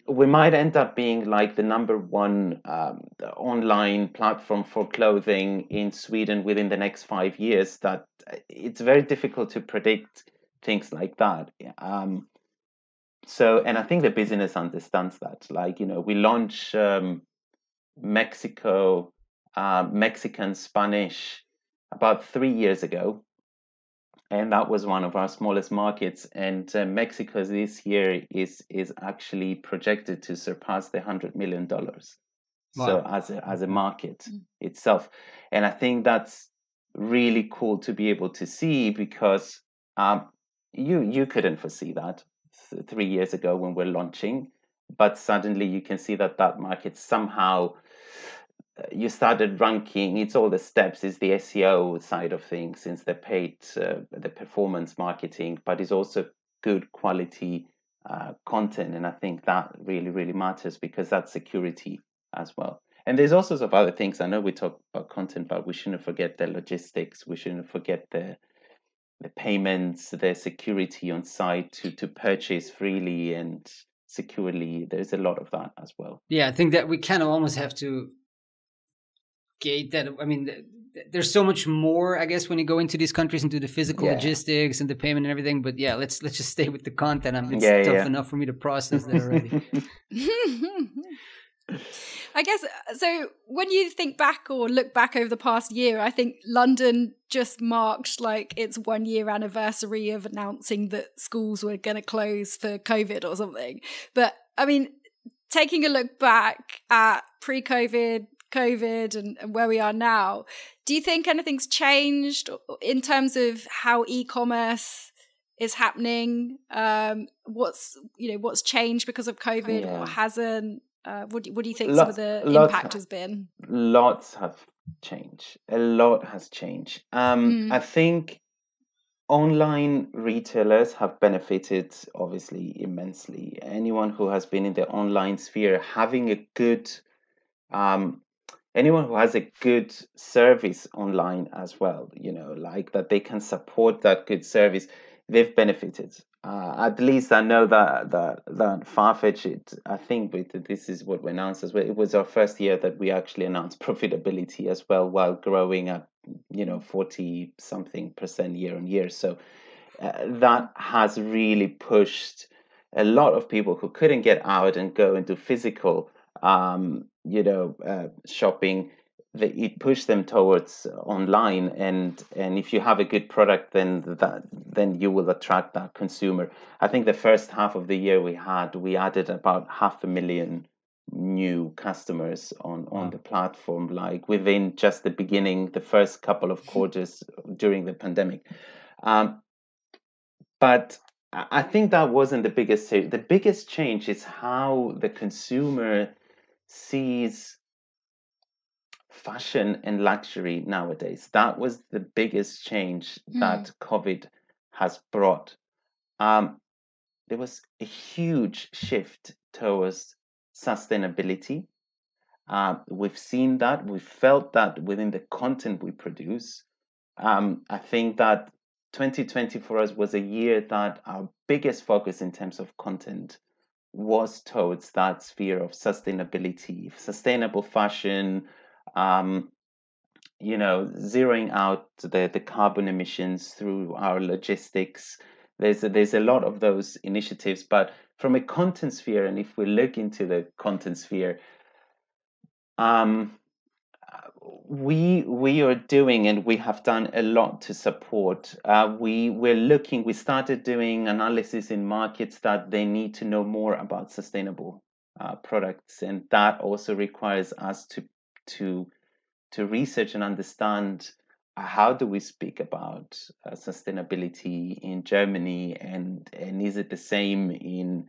We might end up being like the number one online platform for clothing in Sweden within the next 5 years. That it's very difficult to predict things like that. So, and I think the business understands that. Like, we launch Mexican Spanish about 3 years ago, and that was one of our smallest markets. And Mexico this year is actually projected to surpass the $100 million. Wow. So as a market itself, and I think that's really cool to be able to see, because you couldn't foresee that 3 years ago when we're launching, but suddenly you can see that market somehow you started ranking. It's all the steps, is the SEO side of things, since the paid the performance marketing, but it's also good quality content. And I think that really matters, because that's security as well. And there's all sorts of other things. I know we talk about content, but we shouldn't forget the logistics. We shouldn't forget the payments, the security on site to purchase freely and securely. There's a lot of that as well. Yeah, I think that we kind of almost have to gate that. I mean, there's so much more, I guess, when you go into these countries and do the physical logistics and the payment and everything. But yeah, let's just stay with the content. It's tough enough for me to process that already. I guess, so when you think back or look back over the past year, I think London just marked like its 1 year anniversary of announcing that schools were going to close for COVID or something. But I mean, taking a look back at pre-COVID, COVID, and where we are now, do you think anything's changed in terms of how e-commerce is happening? What's changed because of COVID or hasn't? What do you think some of the impact has been? Lots have changed. A lot has changed. I think online retailers have benefited obviously immensely. Anyone who has been in the online sphere, having a good anyone who has a good service online as well, like that they can support that good service, they've benefited. At least I know that Farfetch, I think this is what we announced as well. It was our first year that we actually announced profitability as well, while growing at 40-something% year on year. So that has really pushed a lot of people who couldn't get out and go into physical shopping. It pushed them towards online, and if you have a good product, then you will attract that consumer. I think the first half of the year we added about 500,000 new customers on the platform, like within just the beginning, the first couple of quarters during the pandemic. But I think that wasn't the biggest change. The biggest change is how the consumer sees fashion and luxury nowadays. That was the biggest change that COVID has brought. There was a huge shift towards sustainability. We've seen that, we've felt that within the content we produce. I think that 2020 for us was a year that our biggest focus in terms of content was towards that sphere of sustainability, sustainable fashion, zeroing out the carbon emissions through our logistics. There's a lot of those initiatives, but from a content sphere, and if we look into the content sphere, we are doing, and we have done a lot to support. We started doing analysis in markets that they need to know more about sustainable products, and that also requires us to research and understand how do we speak about sustainability in Germany, and is it the same in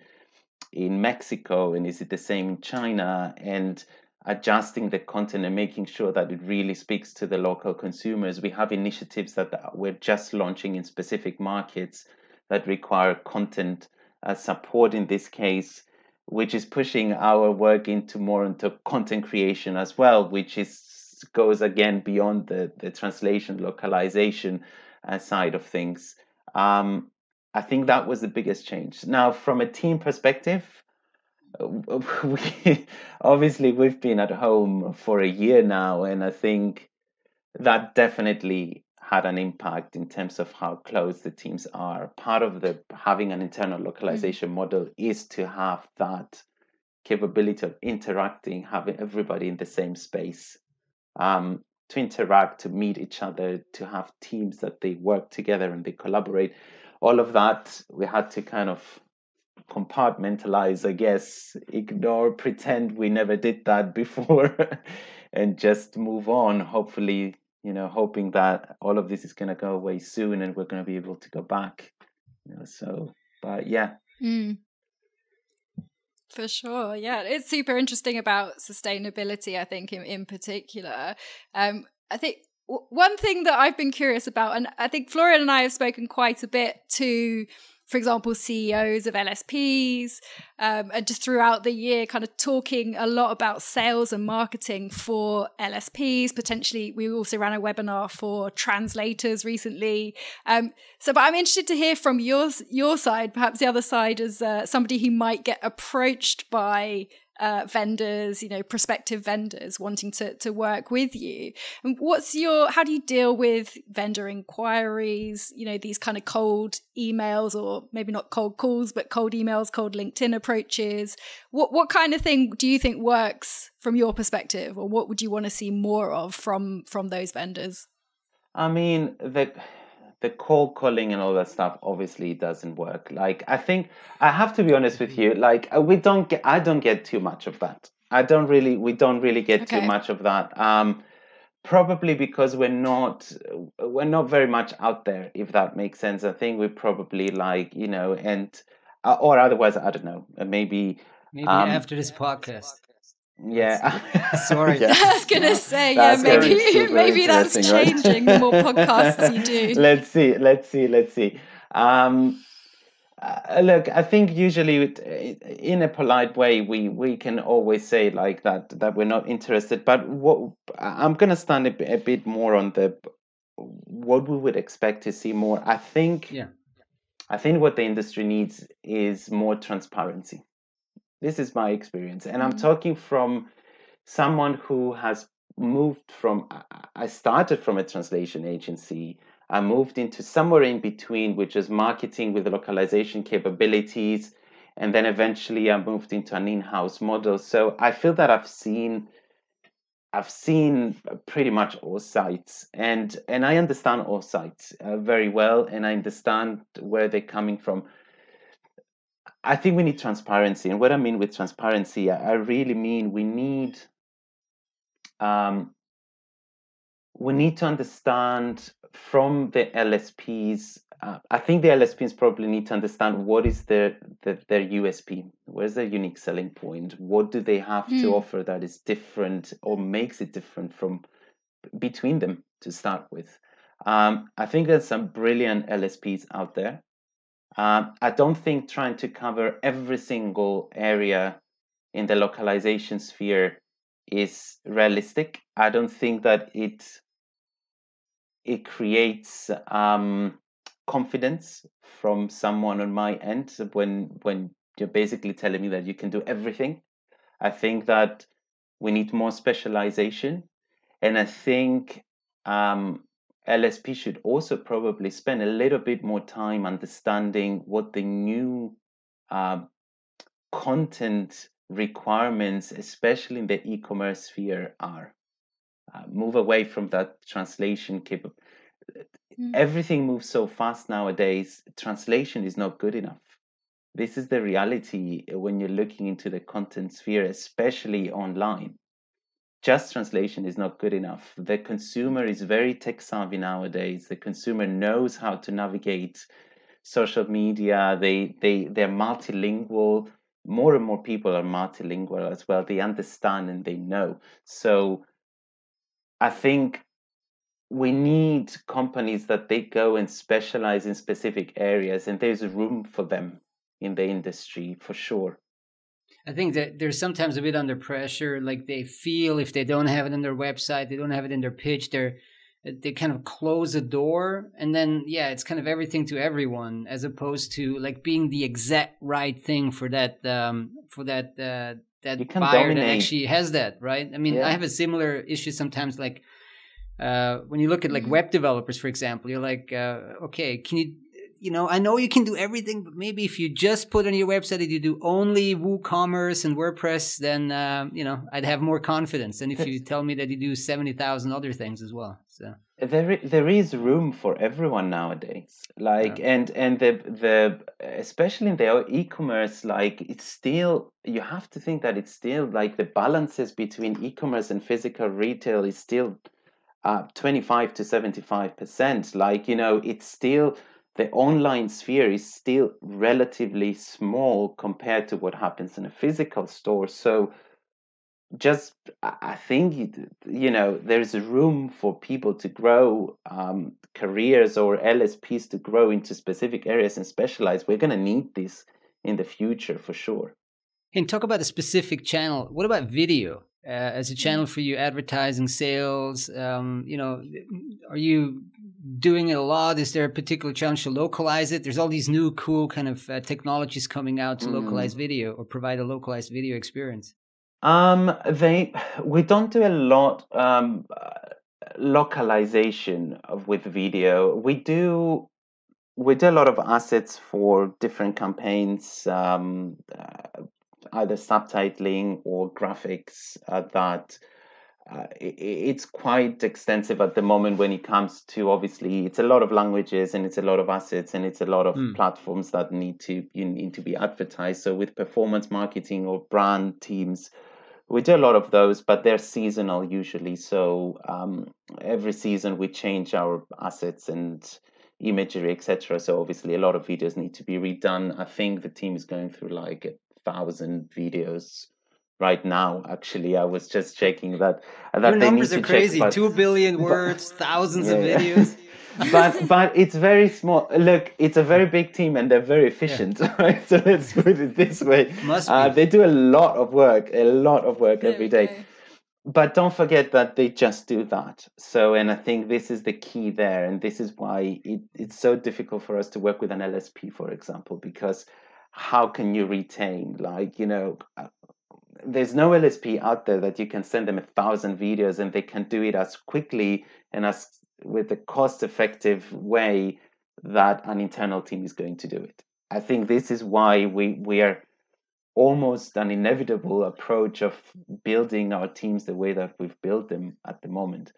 Mexico, and is it the same in China, and adjusting the content and making sure that it really speaks to the local consumers. We have initiatives that we're just launching in specific markets that require content support in this case, which is pushing our work into content creation as well, which goes again beyond the translation, localization side of things. I think that was the biggest change. Now, from a team perspective, we've been at home for a year now, and I think that definitely had an impact in terms of how close the teams are. Part of having an internal localization model is to have that capability of interacting, having everybody in the same space, to interact, to meet each other, to have teams that they work together and they collaborate. All of that we had to kind of compartmentalize, I guess, ignore, pretend we never did that before, and just move on. Hopefully, hoping that all of this is going to go away soon and we're going to be able to go back. But yeah. For sure. Yeah, it's super interesting about sustainability, I think, in particular. I think one thing that I've been curious about, and I think Florian and I have spoken quite a bit to for example, CEOs of LSPs, and just throughout the year, kind of talking a lot about sales and marketing for LSPs. Potentially, we also ran a webinar for translators recently. But I'm interested to hear from your side, perhaps the other side, as somebody who might get approached by vendors, prospective vendors wanting to work with you. And how do you deal with vendor inquiries, these kind of cold emails, or maybe not cold calls, but cold emails, cold LinkedIn approaches? What kind of thing do you think works from your perspective, or what would you want to see more of from those vendors? I mean, the cold calling and all that stuff obviously doesn't work. Like, I think I have to be honest with you. Like, I don't get too much of that. We don't really get too much of that. Probably because we're not very much out there, if that makes sense. I think we probably or otherwise, I don't know. Maybe after this podcast. Yeah. Sorry. Yeah. I was gonna say, maybe that's changing the more podcasts you do. Let's see. Look, I think usually in a polite way, we can always say like that we're not interested. But what I'm gonna stand a bit more on what we would expect to see more. I think what the industry needs is more transparency. This is my experience, and I'm talking from someone who has moved from. I started from a translation agency. I moved into somewhere in between, which is marketing with localization capabilities, and then eventually I moved into an in-house model. So I feel that I've seen pretty much all sides, and I understand all sides very well, and I understand where they're coming from. I think we need transparency, and what I mean with transparency, I really mean we need to understand from the LSPs. I think the LSPs probably need to understand what is their USP. Where's their unique selling point? What do they have to offer that is different or makes it different from between them to start with? I think there's some brilliant LSPs out there. I don't think trying to cover every single area in the localization sphere is realistic. I don't think that it creates confidence from someone on my end when you're basically telling me that you can do everything. I think that we need more specialization, and I think LSP should also probably spend a little bit more time understanding what the new content requirements, especially in the e-commerce sphere, are. Move away from that translation capability. Everything moves so fast nowadays. Translation is not good enough. This is the reality when you're looking into the content sphere, especially online. Just translation is not good enough. The consumer is very tech savvy nowadays. The consumer knows how to navigate social media. They're multilingual. More and more people are multilingual as well. They understand and they know. So I think we need companies that they go and specialize in specific areas, and there's room for them in the industry for sure. I think that they're sometimes a bit under pressure. Like they feel if they don't have it on their website, they don't have it in their pitch, they kind of close the door, and then it's kind of everything to everyone, as opposed to like being the exact right thing for that buyer that actually has that, right? I mean, I have a similar issue sometimes. Like when you look at like web developers, for example, you're like, okay, can you? I know you can do everything, but maybe if you just put on your website that you do only WooCommerce and WordPress, then, I'd have more confidence than if you tell me that you do 70,000 other things as well. So there is room for everyone nowadays. Like, and the especially in the e-commerce, like it's still, you have to think that it's still like the balances between e-commerce and physical retail is still 25 to 75%. Like, it's still, the online sphere is still relatively small compared to what happens in a physical store. So just I think there's room for people to grow careers or LSPs to grow into specific areas and specialize. We're going to need this in the future for sure. And talk about a specific channel. What about video as a channel for you, advertising, sales? Are you doing it a lot? Is there a particular challenge to localize it? There's all these new cool kind of technologies coming out to localize video or provide a localized video experience. We don't do a lot localization with video. We do a lot of assets for different campaigns, either subtitling or graphics. It's quite extensive at the moment when it comes to, obviously it's a lot of languages and it's a lot of assets and it's a lot of platforms that need to be advertised. So with performance marketing or brand teams, we do a lot of those, but they're seasonal usually. So every season we change our assets and imagery, etc. So obviously a lot of videos need to be redone. I think the team is going through like 1,000 videos right now. Actually, I was just checking that your numbers are crazy. 2 billion words, thousands of videos. but it's very small. Look, it's a very big team and they're very efficient, right? So let's put it this way. Must be. They do a lot of work every day. But don't forget that they just do that. So, and I think this is the key there. And this is why it's so difficult for us to work with an LSP, for example, because how can you retain, there's no LSP out there that you can send them 1,000 videos and they can do it as quickly and as with a cost-effective way that an internal team is going to do it. I think this is why we are almost an inevitable approach of building our teams the way that we've built them at the moment.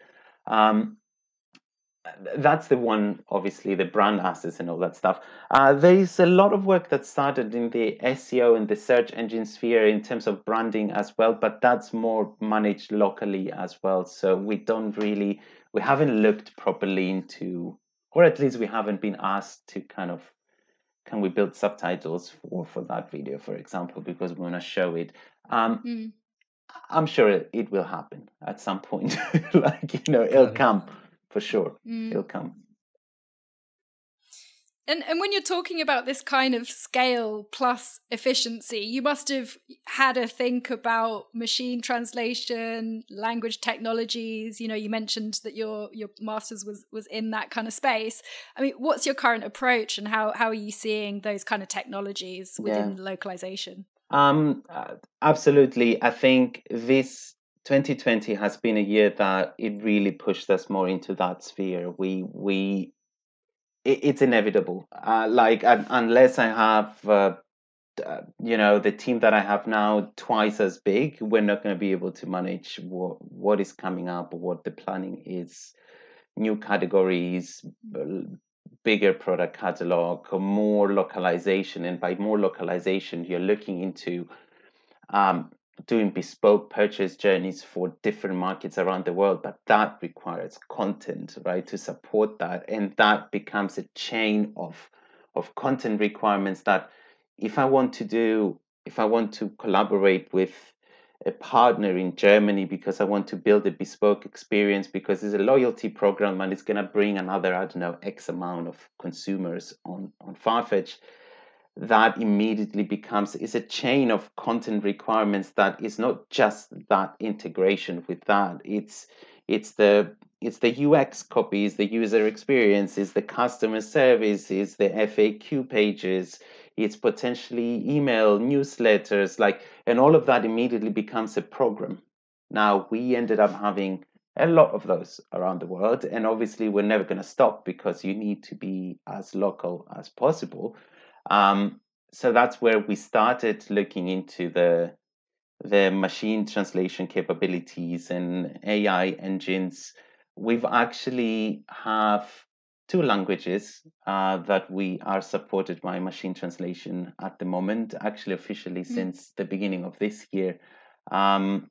That's the one, obviously, the brand assets and all that stuff. There is a lot of work that started in the SEO and the search engine sphere in terms of branding as well, but that's more managed locally as well. So we haven't looked properly into, or at least we haven't been asked to can we build subtitles for that video, for example, because we want to show it. I'm sure it will happen at some point. It'll come. For sure, it'll come. And when you're talking about this kind of scale plus efficiency, you must have had a think about machine translation, language technologies. You mentioned that your master's was in that kind of space. I mean, what's your current approach, and how are you seeing those kind of technologies within localization? Absolutely. I think this 2020 has been a year that it really pushed us more into that sphere. It's inevitable. Unless I have, the team that I have now twice as big, we're not going to be able to manage what is coming up, or what the planning is. New categories, bigger product catalog, or more localization. And by more localization, you're looking into doing bespoke purchase journeys for different markets around the world, but that requires content, right, to support that. And that becomes a chain of content requirements that if I want to collaborate with a partner in Germany because I want to build a bespoke experience because it's a loyalty program and it's going to bring another, I don't know, X amount of consumers on Farfetch, that immediately is a chain of content requirements that is not just that integration with that. It's the UX copies, the user experience, it's the customer service, it's the FAQ pages, it's potentially email newsletters, and all of that immediately becomes a program. Now, we ended up having a lot of those around the world, and obviously we're never going to stop because you need to be as local as possible. So that's where we started looking into the machine translation capabilities and AI engines. We've actually have 2 languages that we are supported by machine translation at the moment, actually officially since the beginning of this year. And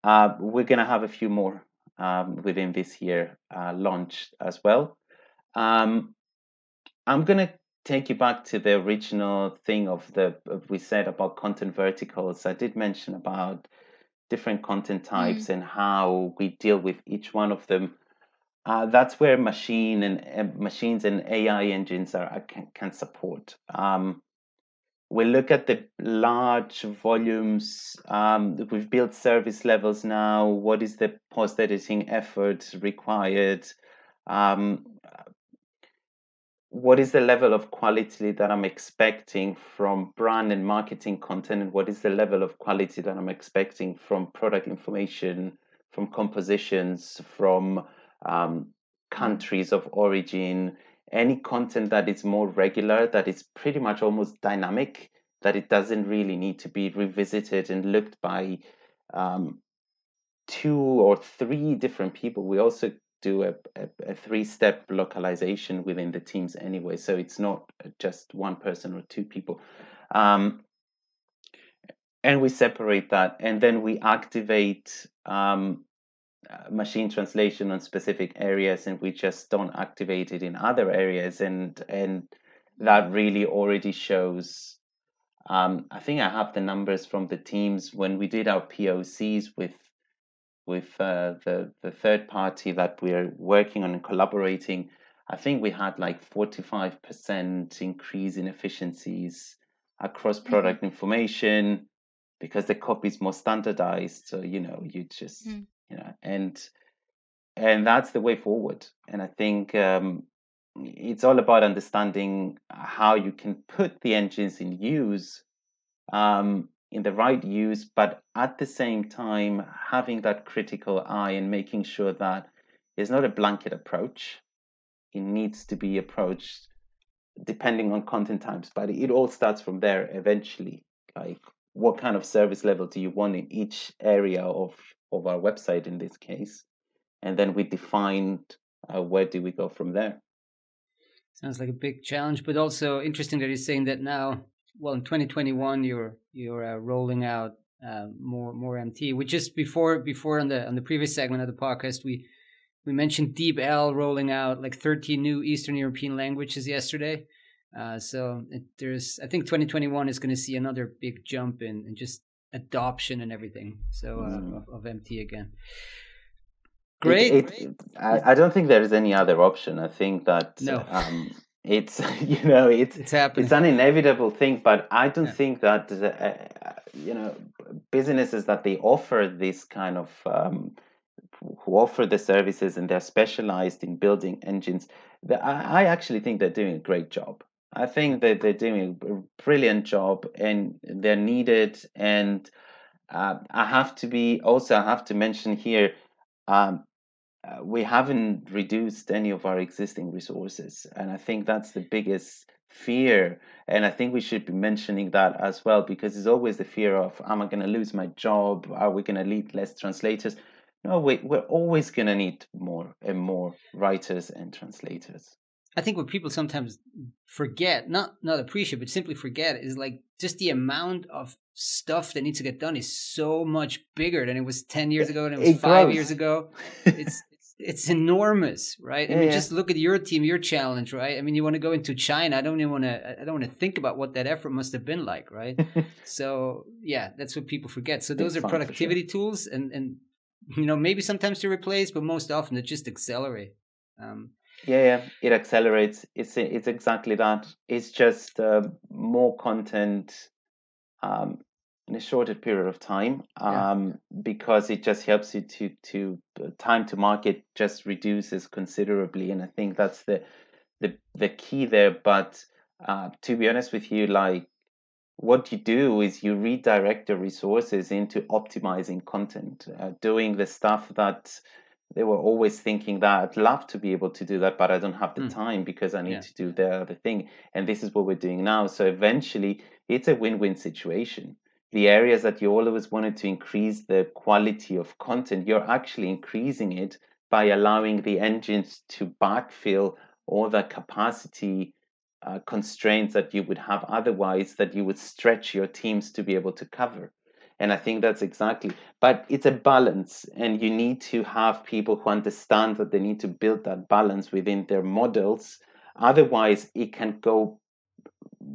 we're going to have a few more within this year launched as well. I'm going to take you back to the original thing we said about content verticals. I did mention about different content types and how we deal with each one of them. That's where machines and AI engines can support. We look at the large volumes. We've built service levels now. What is the post editing effort required? What is the level of quality that I'm expecting from brand and marketing content, and what is the level of quality that I'm expecting from product information, from compositions, from countries of origin, any content that is more regular, that is pretty much almost dynamic, that it doesn't really need to be revisited and looked by 2 or 3 different people. We also do a 3-step localization within the teams anyway, so it's not just one person or 2 people. And we separate that, and then we activate machine translation on specific areas, and we just don't activate it in other areas, and that really already shows. I think I have the numbers from the teams when we did our POCs with the third party that we're working on and collaborating. I think we had like 45% increase in efficiencies across product information, because the copy is more standardized. So you just and that's the way forward. And I think it's all about understanding how you can put the engines in use, in the right use, but at the same time having that critical eye and making sure that it's not a blanket approach. It needs to be approached depending on content types, but it all starts from there eventually. Like, what kind of service level do you want in each area of our website in this case? And then we defined where do we go from there. Sounds like a big challenge, but also interesting that you're saying that now. Well, in 2021, you're rolling out more MT. We just before on the previous segment of the podcast, we mentioned DeepL rolling out like 13 new Eastern European languages yesterday. So I think 2021 is going to see another big jump in just adoption and everything. So of MT again. Great. I don't think there is any other option. I think that no. It's it's happening. It's an inevitable thing, but I don't think that businesses that they offer this kind of who offer the services and they're specialized in building engines, I actually think they're doing a great job. I think that they're doing a brilliant job and they're needed. And I have to mention here, we haven't reduced any of our existing resources. And I think that's the biggest fear. And I think we should be mentioning that as well, because there's always the fear of, am I going to lose my job? Are we going to need less translators? No, we're always going to need more and more writers and translators. I think what people sometimes forget, not appreciate, but simply forget, is like just the amount of stuff that needs to get done is so much bigger than it was 10 years ago, and it was 5 years ago. It's enormous, right? I mean, just look at your team, your challenge, right? I mean, you want to go into China. I don't want to think about what that effort must have been like, right? So yeah, that's what people forget. So those are productivity tools, and maybe sometimes they replace, but most often they just accelerate. It accelerates. It's exactly that. It's just more content in a shorter period of time, because it just helps you to time to market just reduces considerably, and I think that's the key there. But to be honest with you, like, what you do is you redirect the resources into optimizing content, doing the stuff that they were always thinking that I'd love to be able to do that, but I don't have the time because I need to do the other thing. And this is what we're doing now. So eventually it's a win-win situation. The areas that you always wanted to increase the quality of content, you're actually increasing it by allowing the engines to backfill all the capacity constraints that you would have otherwise, that you would stretch your teams to be able to cover. And I think that's exactly, but it's a balance, and you need to have people who understand that they need to build that balance within their models. Otherwise, it can go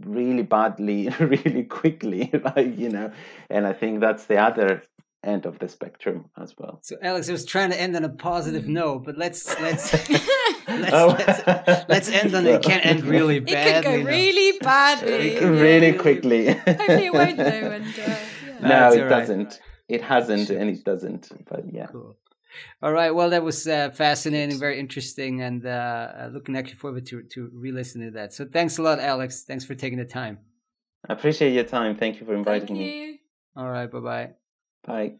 really badly really quickly, right? And I think that's the other end of the spectrum as well. So Alex, I was trying to end on a positive note, but let's let's end on it. It can't end really badly. It could go really badly. Really quickly. Hopefully it won't though. And no, it doesn't. It hasn't, and it doesn't. But yeah. Cool. All right. Well, that was fascinating, very interesting, and looking actually forward to re-listen to that. So thanks a lot, Alex. Thanks for taking the time. I appreciate your time. Thank you for inviting me. you. All right. Bye-bye. Bye.